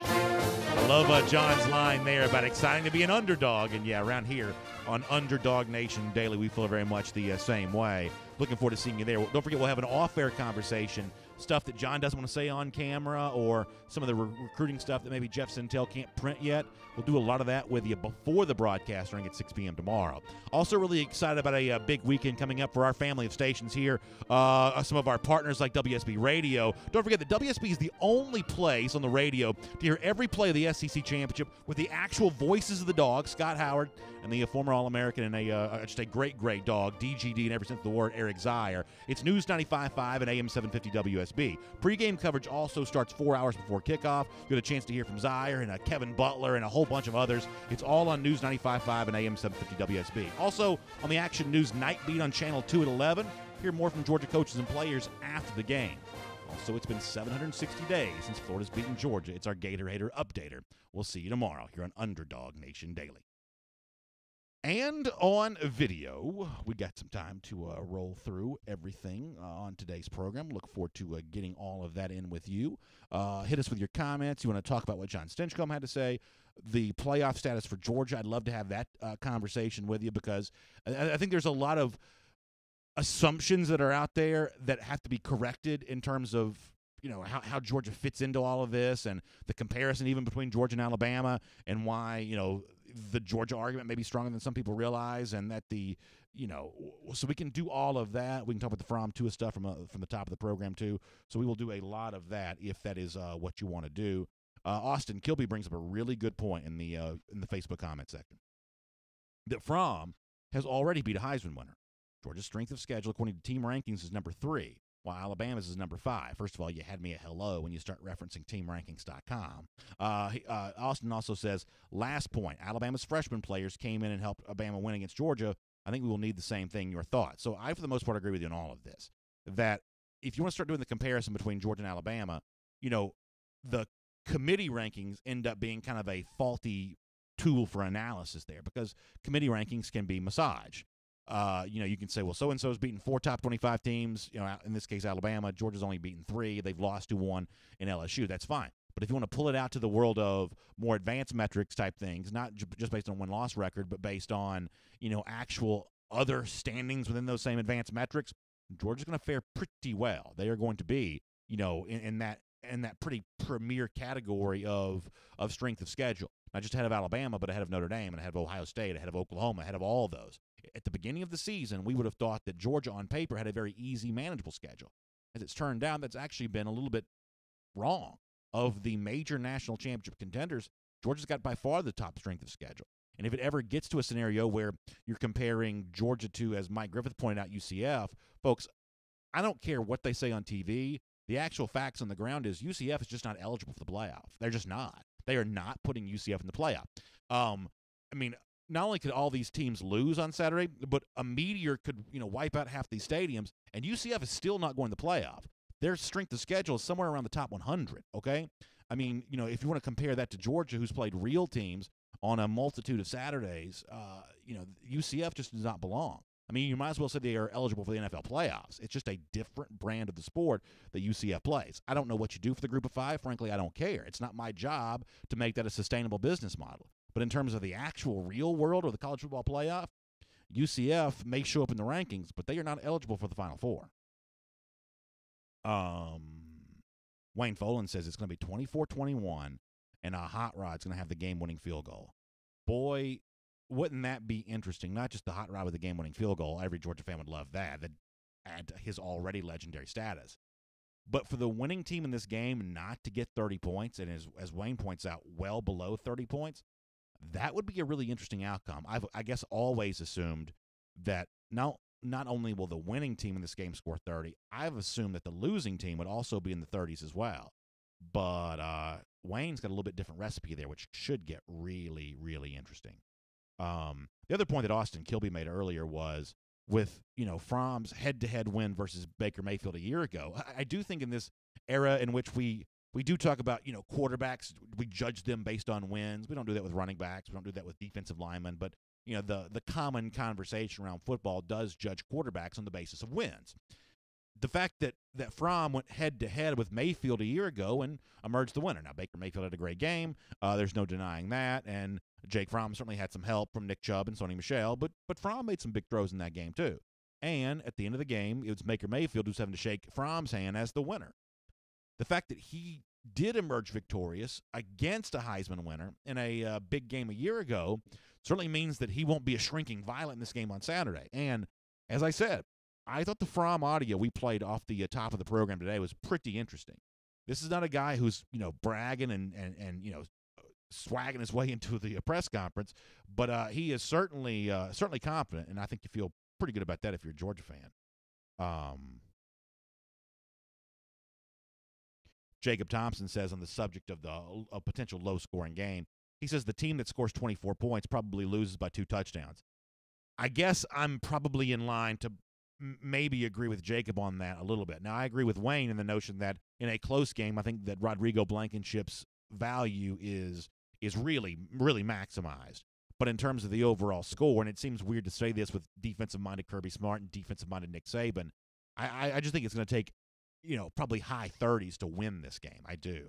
I love John's line there about exciting to be an underdog. And, yeah, around here on DawgNation Daily, we feel very much the same way. Looking forward to seeing you there. Don't forget, we'll have an off-air conversation, stuff that John doesn't want to say on camera, or some of the recruiting stuff that maybe Jeff Sintel can't print yet. We'll do a lot of that with you before the broadcast starting at 6 p.m. tomorrow. Also really excited about a big weekend coming up for our family of stations here. Some of our partners like WSB Radio. Don't forget that WSB is the only place on the radio to hear every play of the SEC Championship with the actual voices of the Dogs, Scott Howard, and the former All-American and just a great, great dog, DGD in every sense of the word, Eric Zier. It's News 95.5 and AM 750 WSB. Pre-game coverage also starts 4 hours before kickoff. You get a chance to hear from Zier and Kevin Butler and a whole bunch of others. It's all on News 95.5 and AM 750 WSB. Also, on the Action News Night Beat on Channel 2 at 11, hear more from Georgia coaches and players after the game. Also, it's been 760 days since Florida's beaten Georgia. It's our Gator-Hater Updater. We'll see you tomorrow here on DawgNation Daily. And on video, we got some time to roll through everything on today's program. Look forward to getting all of that in with you. Hit us with your comments. You want to talk about what John Stinchcomb had to say, the playoff status for Georgia. I'd love to have that conversation with you, because I think there's a lot of assumptions that are out there that have to be corrected in terms of how Georgia fits into all of this, and the comparison even between Georgia and Alabama, and why the Georgia argument may be stronger than some people realize, and that so we can do all of that. We can talk about the Fromm Tua stuff from the top of the program too. So we will do a lot of that if that is what you want to do. Austin Kilby brings up a really good point in the Facebook comment section, that Fromm has already beat a Heisman winner. Georgia's strength of schedule, according to team rankings, is number 3. While Alabama's is number 5. First of all, you had me a hello when you start referencing teamrankings.com. Austin also says, last point, Alabama's freshman players came in and helped Alabama win against Georgia. I think we will need the same thing, your thoughts. So I, for the most part, agree with you on all of this, that if you want to start doing the comparison between Georgia and Alabama, the committee rankings end up being kind of a faulty tool for analysis there, because committee rankings can be massaged. You can say, well, so-and-so's beaten 4 top 25 teams. In this case, Alabama. Georgia's only beaten 3. They've lost to 1 in LSU. That's fine. But if you want to pull it out to the world of more advanced metrics type things, not just based on win-loss record, but based on, actual other standings within those same advanced metrics, Georgia's going to fare pretty well. They are going to be, in that pretty premier category of strength of schedule. Not just ahead of Alabama, but ahead of Notre Dame and ahead of Ohio State, ahead of Oklahoma, ahead of all those. At the beginning of the season, we would have thought that Georgia on paper had a very easy, manageable schedule. As it's turned out, that's actually been a little bit wrong. Of the major national championship contenders, Georgia's got by far the top strength of schedule. And if it ever gets to a scenario where you're comparing Georgia to, as Mike Griffith pointed out, UCF, folks, I don't care what they say on TV. The actual facts on the ground is UCF is just not eligible for the playoff. They're just not. They are not putting UCF in the playoff. Not only could all these teams lose on Saturday, but a meteor could, wipe out half these stadiums, and UCF is still not going to the playoff. Their strength of schedule is somewhere around the top 100, okay? If you want to compare that to Georgia, who's played real teams on a multitude of Saturdays, UCF just does not belong. You might as well say they are eligible for the NFL playoffs. It's just a different brand of the sport that UCF plays. I don't know what you do for the group of 5. Frankly, I don't care. It's not my job to make that a sustainable business model. But in terms of the actual real world or the college football playoff, UCF may show up in the rankings, but they are not eligible for the Final Four. Wayne Folan says it's going to be 24-21, and a hot rod's going to have the game-winning field goal. Boy, wouldn't that be interesting? Not just the hot rod with the game-winning field goal. Every Georgia fan would love that. That'd add to his already legendary status. But for the winning team in this game not to get 30 points, and as Wayne points out, well below 30 points, that would be a really interesting outcome. I guess always assumed that not only will the winning team in this game score 30, I've assumed that the losing team would also be in the 30s as well. But Wayne's got a little bit different recipe there, which should get really, really interesting. The other point that Austin Kilby made earlier was with, Fromm's head-to-head win versus Baker Mayfield a year ago. I do think in this era in which we do talk about, quarterbacks, we judge them based on wins. We don't do that with running backs. We don't do that with defensive linemen. But the common conversation around football does judge quarterbacks on the basis of wins. The fact that Fromm went head-to-head with Mayfield a year ago and emerged the winner. Now, Baker Mayfield had a great game. There's no denying that. And Jake Fromm certainly had some help from Nick Chubb and Sony Michel. But Fromm made some big throws in that game, too. And at the end of the game, it was Baker Mayfield who's having to shake Fromm's hand as the winner. The fact that he did emerge victorious against a Heisman winner in a big game a year ago certainly means that he won't be a shrinking violet in this game on Saturday. And as I said, I thought the Fromm audio we played off the top of the program today was pretty interesting. This is not a guy who's, bragging and swagging his way into the press conference, but he is certainly confident, and I think you feel pretty good about that if you're a Georgia fan. Jacob Thompson says on the subject of a potential low-scoring game, he says the team that scores 24 points probably loses by 2 touchdowns. I guess I'm probably in line to maybe agree with Jacob on that a little bit. Now, I agree with Wayne in the notion that in a close game, I think that Rodrigo Blankenship's value is really, really maximized. But in terms of the overall score, and it seems weird to say this with defensive-minded Kirby Smart and defensive-minded Nick Saban, I just think it's going to take, probably high 30s to win this game. I do.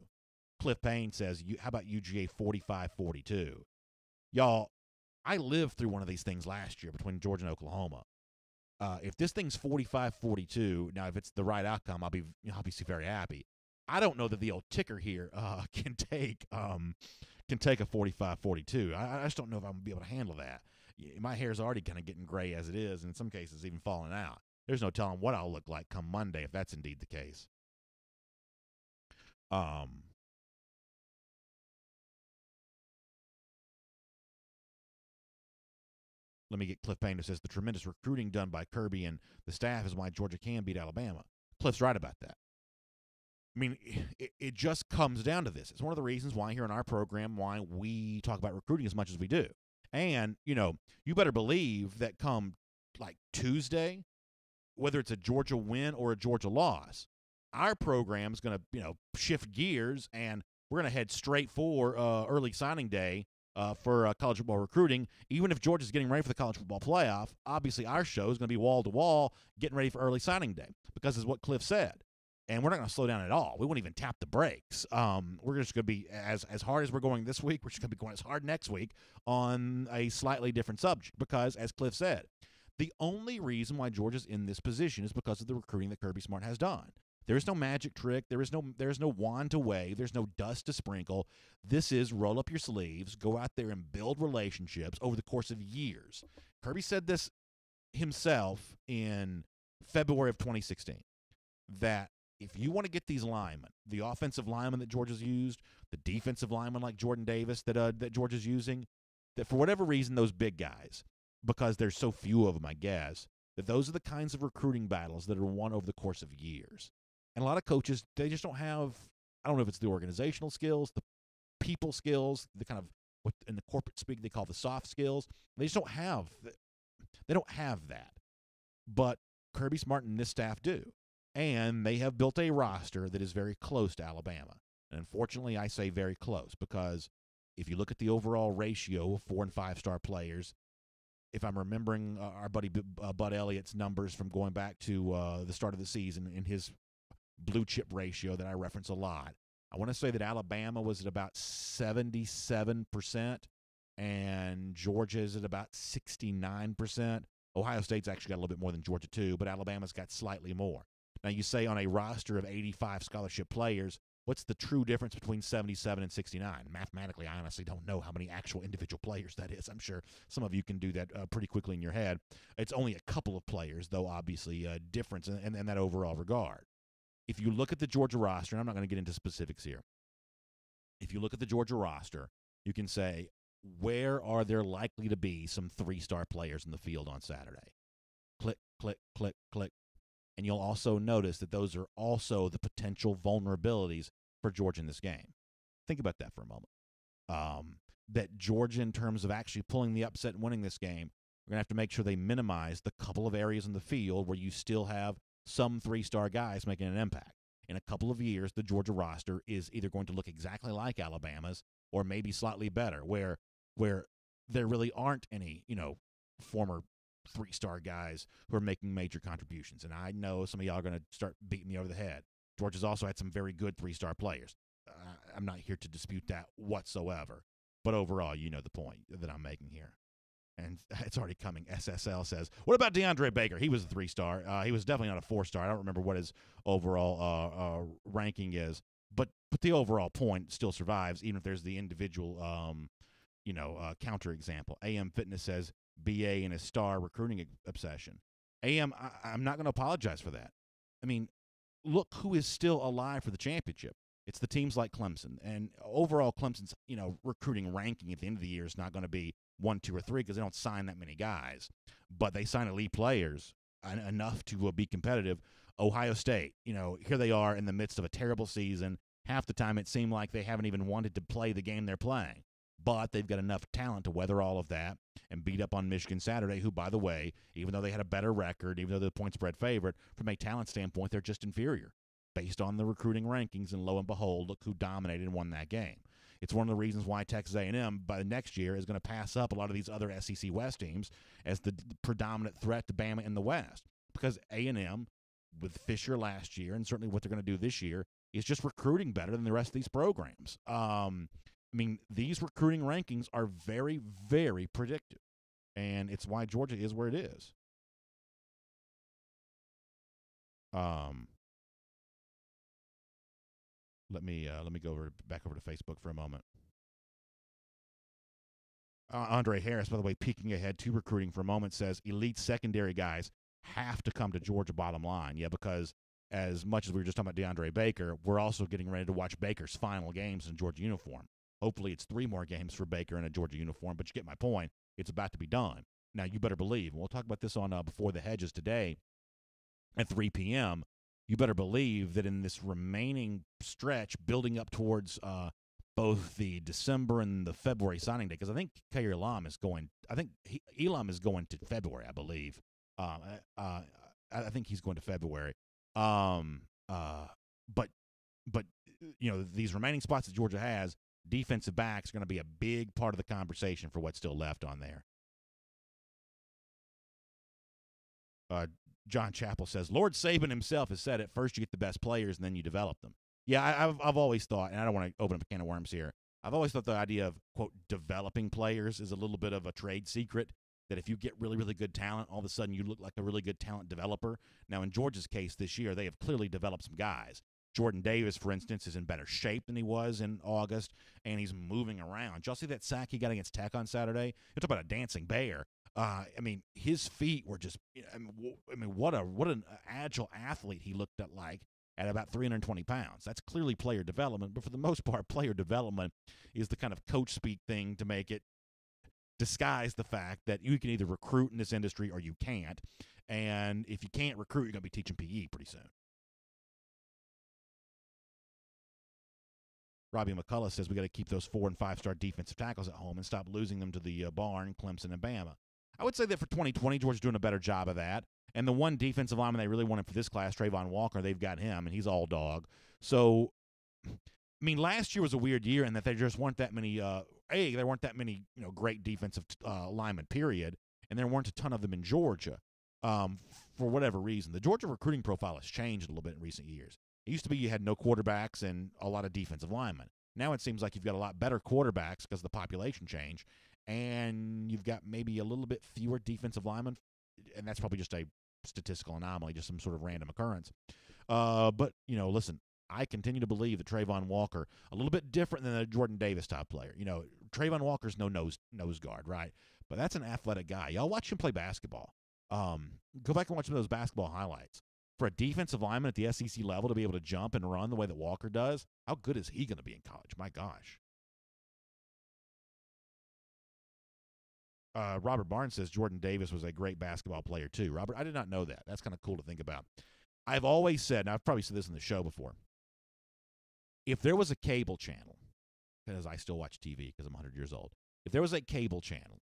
Cliff Payne says, how about UGA 45-42? Y'all, I lived through one of these things last year between Georgia and Oklahoma. If this thing's 45-42, now if it's the right outcome, I'll be obviously very happy. I don't know that the old ticker here can take a 45-42. I just don't know if I'm going to be able to handle that. My hair's already kind of getting gray as it is, and in some cases even falling out. There's no telling what I'll look like come Monday if that's indeed the case. Let me get Cliff Payne, who says the tremendous recruiting done by Kirby and the staff is why Georgia can beat Alabama. Cliff's right about that. I mean, it just comes down to this. It's one of the reasons why here in our program, why we talk about recruiting as much as we do. And, you better believe that come like Tuesday, whether it's a Georgia win or a Georgia loss, our program is going to, shift gears and we're going to head straight for early signing day for college football recruiting. Even if Georgia's getting ready for the college football playoff, obviously our show is going to be wall-to-wall getting ready for early signing day because it's what Cliff said. And we're not going to slow down at all. We won't even tap the brakes. We're just going to be, as hard as we're going this week, we're just going to be going as hard next week on a slightly different subject because, as Cliff said, the only reason why Georgia's in this position is because of the recruiting that Kirby Smart has done. There is no magic trick. There is no wand to wave. There's no dust to sprinkle. This is roll up your sleeves, go out there and build relationships over the course of years. Kirby said this himself in February of 2016, that if you want to get these linemen, the offensive linemen that Georgia's used, the defensive linemen like Jordan Davis that Georgia's using, that for whatever reason, those big guys, because there's so few of them, I guess, that those are the kinds of recruiting battles that are won over the course of years. And a lot of coaches, they just don't have, I don't know if it's the organizational skills, the people skills, the kind of what in the corporate speak they call the soft skills. They just don't have that. But Kirby Smart and this staff do. And they have built a roster that is very close to Alabama. And unfortunately, I say very close because if you look at the overall ratio of 4- and 5-star players, if I'm remembering our buddy Bud Elliott's numbers from going back to the start of the season in his blue chip ratio that I reference a lot, I want to say that Alabama was at about 77% and Georgia is at about 69%. Ohio State's actually got a little bit more than Georgia too, but Alabama's got slightly more. Now you say on a roster of 85 scholarship players, what's the true difference between 77 and 69? Mathematically, I honestly don't know how many actual individual players that is. I'm sure some of you can do that pretty quickly in your head. It's only a couple of players, though obviously a difference in that overall regard. If you look at the Georgia roster, and I'm not going to get into specifics here, if you look at the Georgia roster, you can say, where are there likely to be some 3-star players in the field on Saturday? Click, click, click, click. And you'll also notice that those are also the potential vulnerabilities for Georgia in this game. Think about that for a moment. That Georgia, in terms of actually pulling the upset and winning this game, we're going to have to make sure they minimize the couple of areas in the field where you still have some 3-star guys making an impact. In a couple of years, the Georgia roster is either going to look exactly like Alabama's or maybe slightly better, where there really aren't any, former 3-star guys who are making major contributions. And I know some of y'all are going to start beating me over the head. Georgia's also had some very good 3-star players. I'm not here to dispute that whatsoever. But overall, you know the point that I'm making here. And it's already coming. SSL says, what about DeAndre Baker? He was a 3-star. He was definitely not a 4-star. I don't remember what his overall ranking is. But the overall point still survives, even if there's the individual counter example. AM Fitness says BA and his star recruiting obsession. AM, I'm not going to apologize for that. I mean, look who is still alive for the championship. It's the teams like Clemson. And overall, Clemson's recruiting ranking at the end of the year is not going to be 1, 2, or 3 because they don't sign that many guys. But they sign elite players enough to be competitive. Ohio State, here they are in the midst of a terrible season. Half the time it seemed like they haven't even wanted to play the game they're playing. But they've got enough talent to weather all of that and beat up on Michigan Saturday, who, by the way, even though they had a better record, even though they're the point spread favorite, from a talent standpoint, they're just inferior based on the recruiting rankings. And lo and behold, look who dominated and won that game. It's one of the reasons why Texas A&M, by the next year, is going to pass up a lot of these other SEC West teams as the predominant threat to Bama in the West. Because A&M, with Fisher last year, and certainly what they're going to do this year, is just recruiting better than the rest of these programs. These recruiting rankings are very, very predictive, and it's why Georgia is where it is. Let me go back over to Facebook for a moment. Andre Harris, by the way, peeking ahead to recruiting for a moment, says elite secondary guys have to come to Georgia, bottom line. Yeah, because as much as we were just talking about DeAndre Baker, we're also getting ready to watch Baker's final games in a Georgia uniform. Hopefully it's 3 more games for Baker in a Georgia uniform, but you get my point. It's about to be done. Now, you better believe, and we'll talk about this on Before the Hedges today at 3 p.m., you better believe that in this remaining stretch building up towards both the December and the February signing day, because I think Elam is going to February, I believe. I think he's going to February. But these remaining spots that Georgia has, defensive backs are going to be a big part of the conversation for what's still left on there. John Chappell says, Lord Saban himself has said at first you get the best players and then you develop them. Yeah, I've always thought, and I don't want to open up a can of worms here, I've always thought the idea of, quote, developing players is a little bit of a trade secret, that if you get really, really good talent, all of a sudden you look like a really good talent developer. Now, in Georgia's case this year, they have clearly developed some guys. Jordan Davis, for instance, is in better shape than he was in August, and he's moving around. Did y'all see that sack he got against Tech on Saturday? You talk about a dancing bear. His feet were just. What an agile athlete he looked like at about 320 pounds. That's clearly player development, but for the most part, player development is the kind of coach speak thing to make it disguise the fact that you can either recruit in this industry or you can't. And if you can't recruit, you're going to be teaching PE pretty soon. Robbie McCullough says we got to keep those 4- and 5-star defensive tackles at home and stop losing them to the barn, Clemson, and Bama. I would say that for 2020, Georgia's doing a better job of that. And the one defensive lineman they really wanted for this class, Trayvon Walker, they've got him, and he's all dog. So, last year was a weird year in that there just weren't that many. There weren't that many, great defensive linemen. Period, and there weren't a ton of them in Georgia. For whatever reason, the Georgia recruiting profile has changed a little bit in recent years. It used to be you had no quarterbacks and a lot of defensive linemen. Now it seems like you've got a lot better quarterbacks because of the population change, and you've got maybe a little bit fewer defensive linemen, and that's probably just a statistical anomaly, just some sort of random occurrence. But, listen, I continue to believe that Trayvon Walker, a little bit different than a Jordan Davis type player. Trayvon Walker's no nose guard, right? But that's an athletic guy. Y'all watch him play basketball. Go back and watch some of those basketball highlights. For a defensive lineman at the SEC level to be able to jump and run the way that Walker does, how good is he going to be in college? My gosh. Robert Barnes says Jordan Davis was a great basketball player too. Robert, I did not know that. That's kind of cool to think about. I've always said, and I've probably said this in the show before, if there was a cable channel, because I still watch TV because I'm 100 years old, if there was a cable channel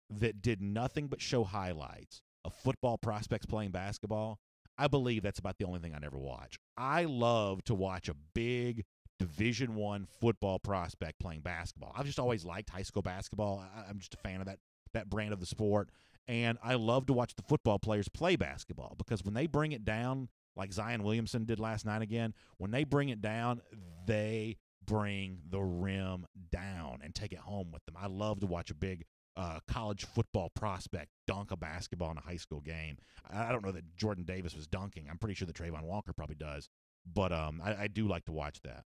that did nothing but show highlights of football prospects playing basketball, I believe that's about the only thing I never watch. I love to watch a big Division I football prospect playing basketball. I've just always liked high school basketball. I'm just a fan of that brand of the sport. And I love to watch the football players play basketball because when they bring it down, like Zion Williamson did last night again, when they bring it down, they bring the rim down and take it home with them. I love to watch a big college football prospect dunk a basketball in a high school game. I don't know that Jordan Davis was dunking. I'm pretty sure that Trayvon Walker probably does. But I do like to watch that.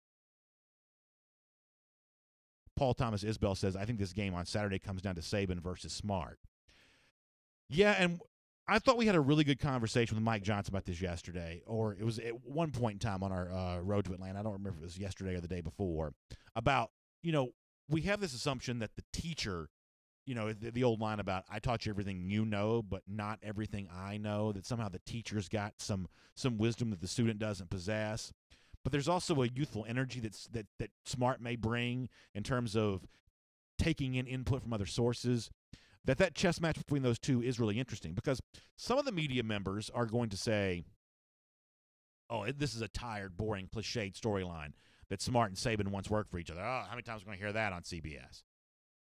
Paul Thomas Isbell says, I think this game on Saturday comes down to Saban versus Smart. Yeah, and I thought we had a really good conversation with Mike Johnson about this yesterday, or it was at one point in time on our road to Atlanta. I don't remember if it was yesterday or the day before, about, we have this assumption that the teacher, the old line about I taught you everything you know, but not everything I know, that somehow the teacher's got some wisdom that the student doesn't possess. But there's also a youthful energy that Smart may bring in terms of taking in input from other sources. That chess match between those two is really interesting because some of the media members are going to say, oh, this is a tired, boring, cliched storyline that Smart and Saban once worked for each other. Oh, how many times are we going to hear that on CBS?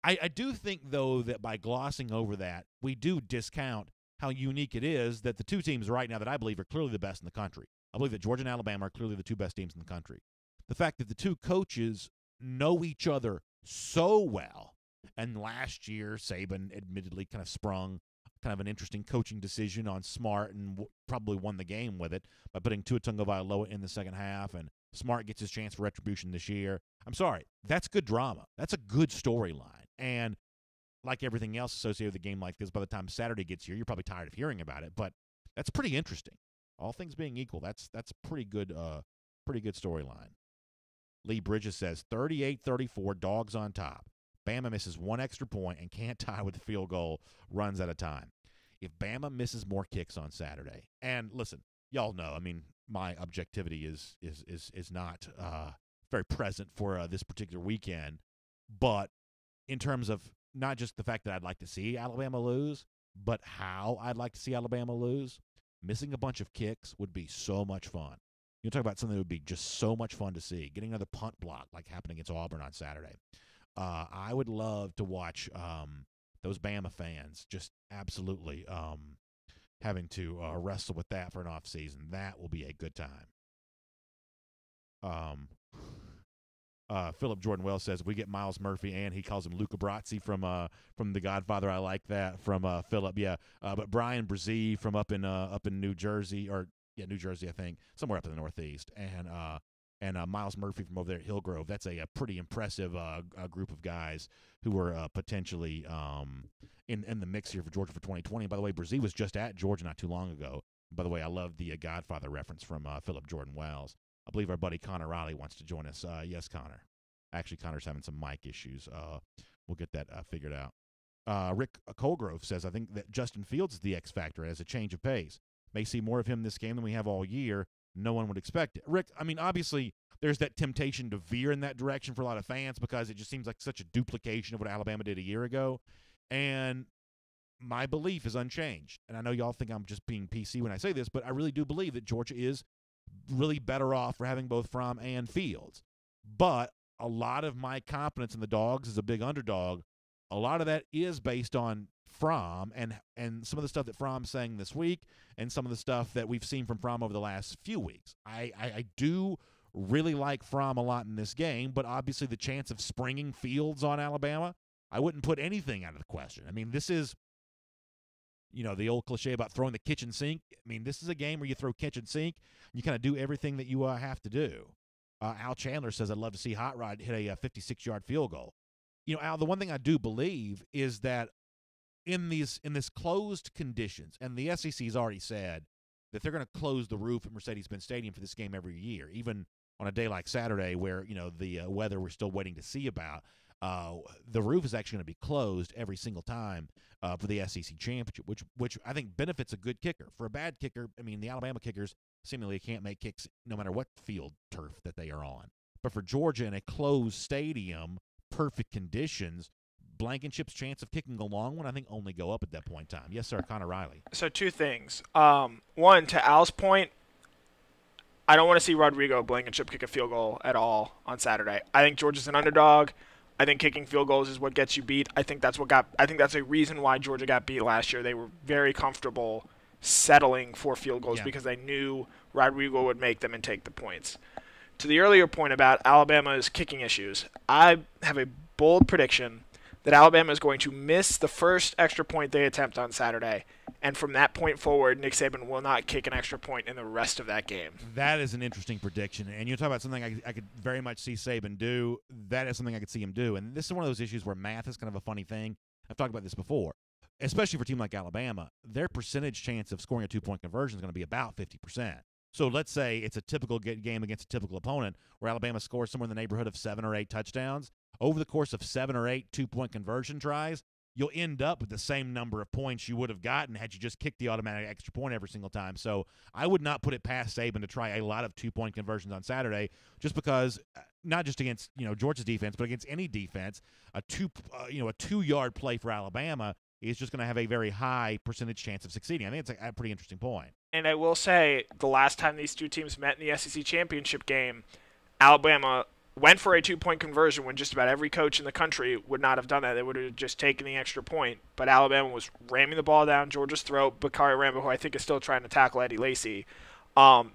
I do think, though, that by glossing over that, we do discount how unique it is that the two teams right now that I believe are clearly the best in the country. I believe that Georgia and Alabama are clearly the two best teams in the country. The fact that the two coaches know each other so well, and last year Saban admittedly kind of sprung kind of an interesting coaching decision on Smart and probably won the game with it by putting Tua Tagovailoa in the second half, and Smart gets his chance for retribution this year. I'm sorry, that's good drama. That's a good storyline. And like everything else associated with a game like this, by the time Saturday gets here, you're probably tired of hearing about it, but that's pretty interesting. All things being equal, that's pretty good storyline. Lee Bridges says 38-34, Dogs on top. Bama misses one extra point and can't tie with the field goal, runs out of time. If Bama misses more kicks on Saturday, and listen, y'all know, my objectivity is not very present for this particular weekend, but in terms of not just the fact that I'd like to see Alabama lose, but how I'd like to see Alabama lose, missing a bunch of kicks would be so much fun. You talk about something that would be just so much fun to see. Getting another punt block like happened against Auburn on Saturday. I would love to watch those Bama fans just absolutely having to wrestle with that for an off season. That will be a good time. Philip Jordan Wells says, if we get Miles Murphy, and he calls him Luca Brasi from The Godfather. I like that from Philip. Yeah, but Brian Brzee from up in New Jersey, New Jersey, I think, somewhere up in the Northeast, and Miles Murphy from over there at Hillgrove. That's a pretty impressive group of guys who were potentially in the mix here for Georgia for 2020. And by the way, Brzee was just at Georgia not too long ago. By the way, I love the Godfather reference from Philip Jordan Wells. I believe our buddy Connor Riley wants to join us. Yes, Connor. Actually, Connor's having some mic issues. We'll get that figured out. Rick Colgrove says, I think that Justin Fields is the X factor as a change of pace. May see more of him this game than we have all year. No one would expect it. Rick, I mean, obviously, there's that temptation to veer in that direction for a lot of fans because it just seems like such a duplication of what Alabama did a year ago. And my belief is unchanged. And I know y'all think I'm just being PC when I say this, but I really do believe that Georgia is really better off for having both Fromm and Fields. But a lot of my confidence in the Dogs as a big underdog, a lot of that is based on Fromm and some of the stuff that Fromm's saying this week and some of the stuff that we've seen from Fromm over the last few weeks. I do really like Fromm a lot in this game, but obviously the chance of springing Fields on Alabama, I wouldn't put anything out of the question. I mean, this is, the old cliche about throwing the kitchen sink. I mean, this is a game where you throw kitchen sink, and you kind of do everything that you have to do. Al Chandler says, I'd love to see Hot Rod hit a 56-yard field goal. Al, the one thing I do believe is that in this closed conditions, and the SEC has already said that they're going to close the roof at Mercedes-Benz Stadium for this game every year, even on a day like Saturday where, the weather we're still waiting to see about. The roof is actually going to be closed every single time for the SEC championship, which I think benefits a good kicker. For a bad kicker, I mean, the Alabama kickers seemingly can't make kicks no matter what field turf that they are on. But for Georgia in a closed stadium, perfect conditions, Blankenship's chance of kicking a long one, I think, only go up at that point in time. Yes, sir, Connor Riley. So two things. One, to Al's point, I don't want to see Rodrigo Blankenship kick a field goal at all on Saturday. I think Georgia's an underdog. I think kicking field goals is what gets you beat. I think that's a reason why Georgia got beat last year. They were very comfortable settling for field goals because they knew Rodrigo would make them and take the points. To the earlier point about Alabama's kicking issues, I have a bold prediction that Alabama is going to miss the first extra point they attempt on Saturday, and from that point forward, Nick Saban will not kick an extra point in the rest of that game. That is an interesting prediction, and you talk about something I could very much see Saban do. That is something I could see him do, and this is one of those issues where math is kind of a funny thing. I've talked about this before, especially for a team like Alabama. Their percentage chance of scoring a two-point conversion is going to be about 50%. So let's say it's a typical game against a typical opponent where Alabama scores somewhere in the neighborhood of 7 or 8 touchdowns. Over the course of 7 or 8 two-point conversion tries, you'll end up with the same number of points you would have gotten had you just kicked the automatic extra point every single time. So I would not put it past Saban to try a lot of two-point conversions on Saturday, just because not just against Georgia's defense, but against any defense, a 2-yard play for Alabama is just going to have a very high percentage chance of succeeding. I think it's a pretty interesting point. And I will say, the last time these two teams met in the SEC championship game, Alabama went for a two-point conversion when just about every coach in the country would not have done that. They would have just taken the extra point. But Alabama was ramming the ball down Georgia's throat. Bakari Rambo, who I think is still trying to tackle Eddie Lacy,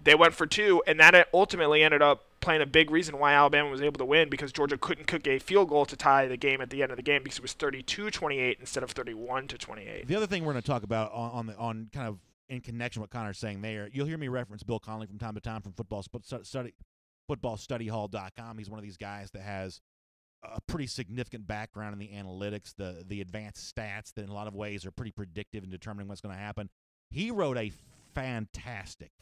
they went for 2, and that ultimately ended up playing a big reason why Alabama was able to win, because Georgia couldn't kick a field goal to tie the game at the end of the game because it was 32-28 instead of 31-28. The other thing we're going to talk about on kind of in connection with what Connor's saying there, you'll hear me reference Bill Connolly from time to time from footballstudyhall.com. He's one of these guys that has a pretty significant background in the analytics, the advanced stats that in a lot of ways are pretty predictive in determining what's going to happen. He wrote a fantastic,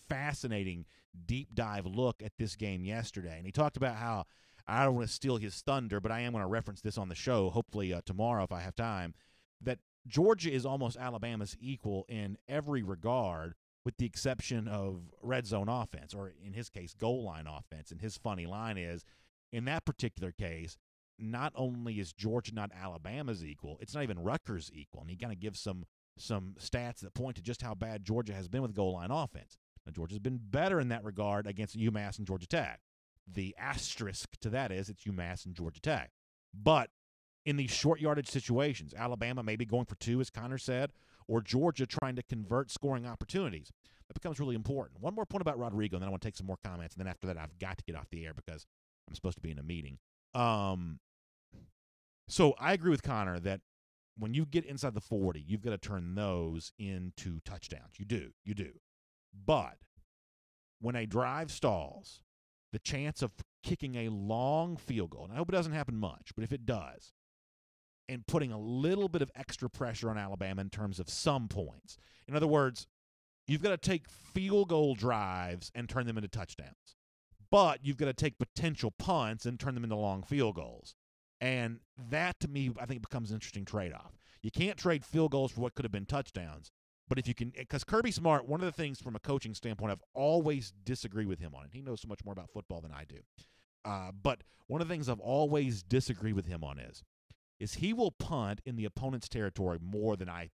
fascinating deep dive look at this game yesterday, and he talked about how, I don't want to steal his thunder, but I am going to reference this on the show, hopefully tomorrow if I have time, that Georgia is almost Alabama's equal in every regard, with the exception of red zone offense, or in his case, goal line offense. And his funny line is, in that particular case, not only is Georgia not Alabama's equal, it's not even Rutgers' equal. And he kind of gives some stats that point to just how bad Georgia has been with goal line offense. Now, Georgia's been better in that regard against UMass and Georgia Tech. The asterisk to that is it's UMass and Georgia Tech. But in these short yardage situations, Alabama maybe going for 2, as Connor said, or Georgia trying to convert scoring opportunities, that becomes really important. One more point about Rodrigo, and then I want to take some more comments, and then after that I've got to get off the air because I'm supposed to be in a meeting. So I agree with Connor that when you get inside the 40, you've got to turn those into touchdowns. You do. But when a drive stalls, the chance of kicking a long field goal, and I hope it doesn't happen much, but if it does, and putting a little bit of extra pressure on Alabama in terms of some points. In other words, you've got to take field goal drives and turn them into touchdowns. But you've got to take potential punts and turn them into long field goals. And that, to me, I think becomes an interesting trade-off. You can't trade field goals for what could have been touchdowns. But if you can – because Kirby Smart, one of the things from a coaching standpoint I've always disagreed with him on, and he knows so much more about football than I do. But one of the things I've always disagreed with him on is he will punt in the opponent's territory more than I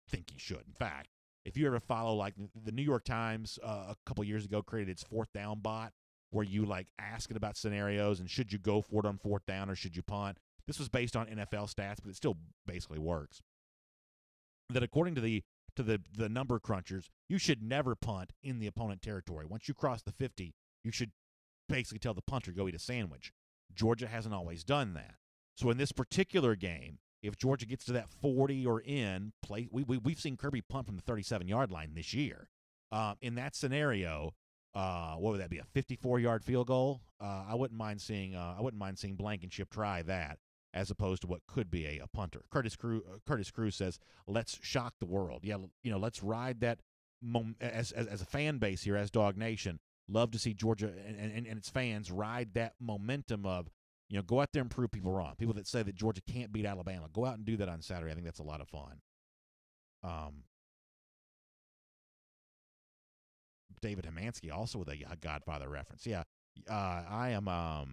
think he should. In fact, if you ever follow, like, the New York Times a couple years ago created its 4th down bot where you, like, ask it about scenarios and should you go for it on 4th down or should you punt. This was based on NFL stats, but it still basically works. That according to the number crunchers, you should never punt in the opponent territory. Once you cross the 50, you should basically tell the punter, go eat a sandwich. Georgia hasn't always done that. So in this particular game, if Georgia gets to that 40 or in play, we've seen Kirby punt from the 37-yard line this year. In that scenario, what would that be? A 54-yard field goal? I wouldn't mind seeing Blankenship try that, as opposed to what could be a punter. Curtis Cruz says, "Let's shock the world." Yeah, let's ride that as a fan base here, as Dog Nation. Love to see Georgia and its fans ride that momentum of, go out there and prove people wrong. People that say that Georgia can't beat Alabama, go out and do that on Saturday. I think that's a lot of fun. David Hemansky also with a Godfather reference. Yeah, I'm a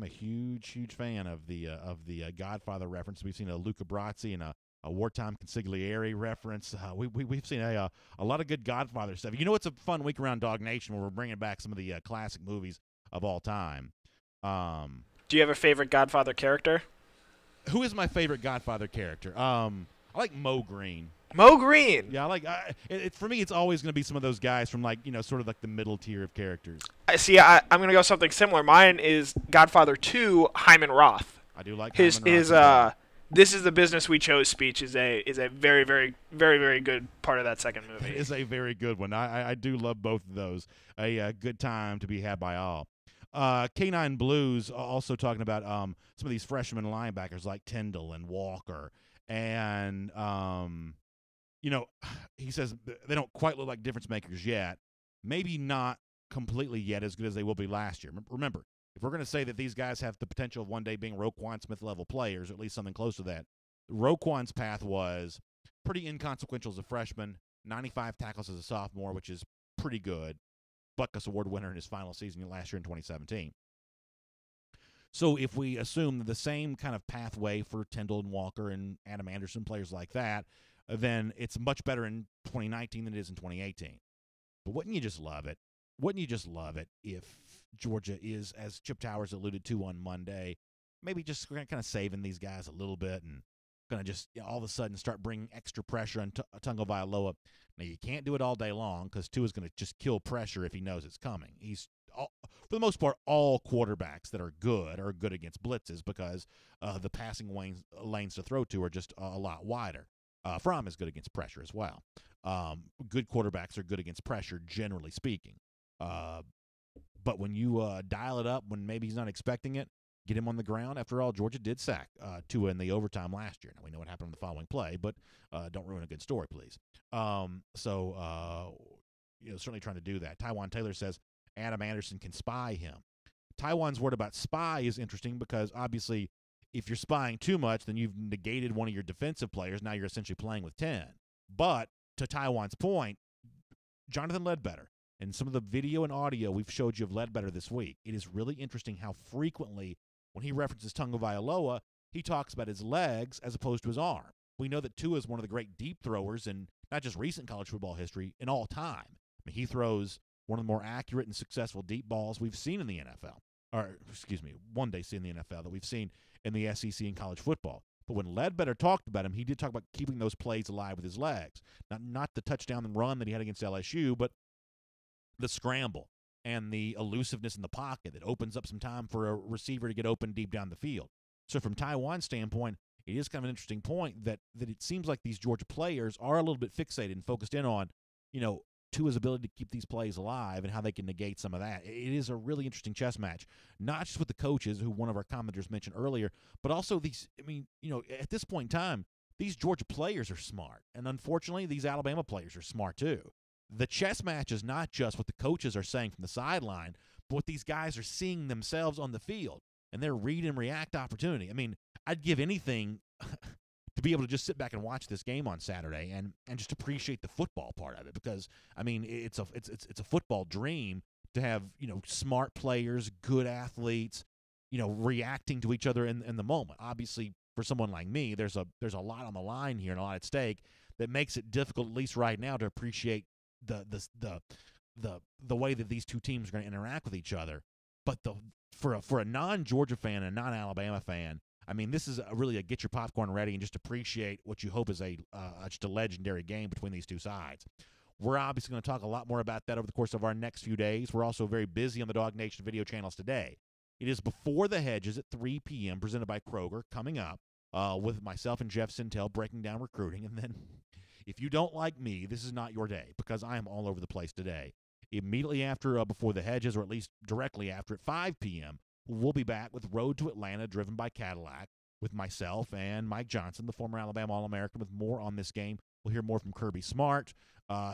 huge fan of the Godfather reference. We've seen a Luca Brasi and a wartime consigliere reference. We've seen a lot of good Godfather stuff. It's a fun week around Dog Nation where we're bringing back some of the classic movies of all time. Do you have a favorite Godfather character? Who is my favorite Godfather character? I like Mo Green. Mo Green. Yeah, for me, it's always going to be some of those guys from sort of like the middle tier of characters. I'm going to go something similar. Mine is Godfather 2, Hyman Roth. I do like his Hyman Roth. This is the business we chose speech is a very, very, very, very good part of that second movie. It is a very good one. I do love both of those. A good time to be had by all. K9 Blues also talking about some of these freshman linebackers like Tyndall and Walker. And, he says they don't quite look like difference makers yet. Maybe not completely yet as good as they will be last year. Remember, if we're going to say that these guys have the potential of one day being Roquan Smith-level players, or at least something close to that, Roquan's path was pretty inconsequential as a freshman, 95 tackles as a sophomore, which is pretty good. Butkus Award winner in his final season last year in 2017. So if we assume the same kind of pathway for Tyndall and Walker and Adam Anderson, players like that, then it's much better in 2019 than it is in 2018. But wouldn't you just love it? Wouldn't you just love it if Georgia is, as Chip Towers alluded to on Monday, maybe just kind of saving these guys a little bit and going to just all of a sudden start bringing extra pressure on Tagovailoa. Now, you can't do it all day long because Tua's going to just kill pressure if he knows it's coming. For the most part, all quarterbacks that are good against blitzes because the passing lanes to throw to are just a lot wider. Fromm is good against pressure as well. Good quarterbacks are good against pressure, generally speaking. But when you dial it up when maybe he's not expecting it, get him on the ground. After all, Georgia did sack Tua in the overtime last year. Now, we know what happened on the following play, but don't ruin a good story, please. Certainly trying to do that. Tywan Taylor says Adam Anderson can spy him. Tywan's word about spy is interesting because, obviously, if you're spying too much, then you've negated one of your defensive players. Now you're essentially playing with 10. But to Tywan's point, Jonathan Ledbetter, and some of the video and audio we've showed you of Ledbetter this week, it is really interesting how frequently, when he references Tagovailoa, he talks about his legs as opposed to his arm. We know that Tua is one of the great deep throwers in not just recent college football history, in all time. mean, he throws one of the more accurate and successful deep balls we've seen in the NFL. Or, excuse me, one day seen in the NFL that we've seen in the SEC in college football. But when Ledbetter talked about him, he did talk about keeping those plays alive with his legs. Not the touchdown and run that he had against LSU, but the scramble and the elusiveness in the pocket that opens up some time for a receiver to get open deep down the field. So from Taiwan's standpoint, it is kind of an interesting point that it seems like these Georgia players are a little bit fixated and focused in on, Tua's ability to keep these plays alive and how they can negate some of that. It is a really interesting chess match, not just with the coaches, who one of our commenters mentioned earlier, but also these, at this point in time, these Georgia players are smart. And unfortunately, these Alabama players are smart too. The chess match is not just what the coaches are saying from the sideline, but what these guys are seeing themselves on the field and their read and react opportunity. I mean, I'd give anything to be able to just sit back and watch this game on Saturday and just appreciate the football part of it, because I mean it's a football dream to have smart players, good athletes, reacting to each other in the moment. Obviously, for someone like me, there's a lot on the line here and a lot at stake that makes it difficult, at least right now, to appreciate the way that these two teams are going to interact with each other. But for a non-Georgia fan and a non-Alabama fan, I mean, this is really a get your popcorn ready and just appreciate what you hope is just a legendary game between these two sides. We're obviously going to talk a lot more about that over the course of our next few days. We're also very busy on the DawgNation video channels today. It is Before the Hedges at 3 p.m., presented by Kroger, coming up with myself and Jeff Sintel breaking down recruiting. And then, if you don't like me, this is not your day, because I am all over the place today. Immediately after Before the Hedges, or at least directly after at 5 p.m., we'll be back with Road to Atlanta, driven by Cadillac, with myself and Mike Johnson, the former Alabama All-American, with more on this game. We'll hear more from Kirby Smart,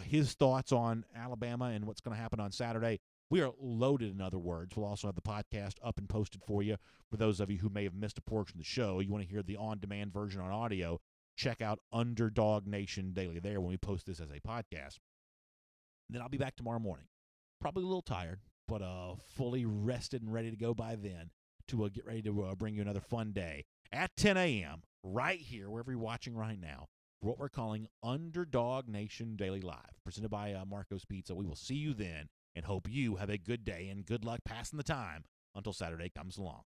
his thoughts on Alabama and what's going to happen on Saturday. We are loaded, in other words. We'll also have the podcast up and posted for you. For those of you who may have missed a portion of the show, you want to hear the on-demand version on audio, check out DawgNation Daily there when we post this as a podcast. And then I'll be back tomorrow morning. Probably a little tired, but fully rested and ready to go by then to get ready to bring you another fun day at 10 a.m. right here, wherever you're watching right now, for what we're calling DawgNation Daily Live, presented by Marco's Pizza. We will see you then and hope you have a good day and good luck passing the time until Saturday comes along.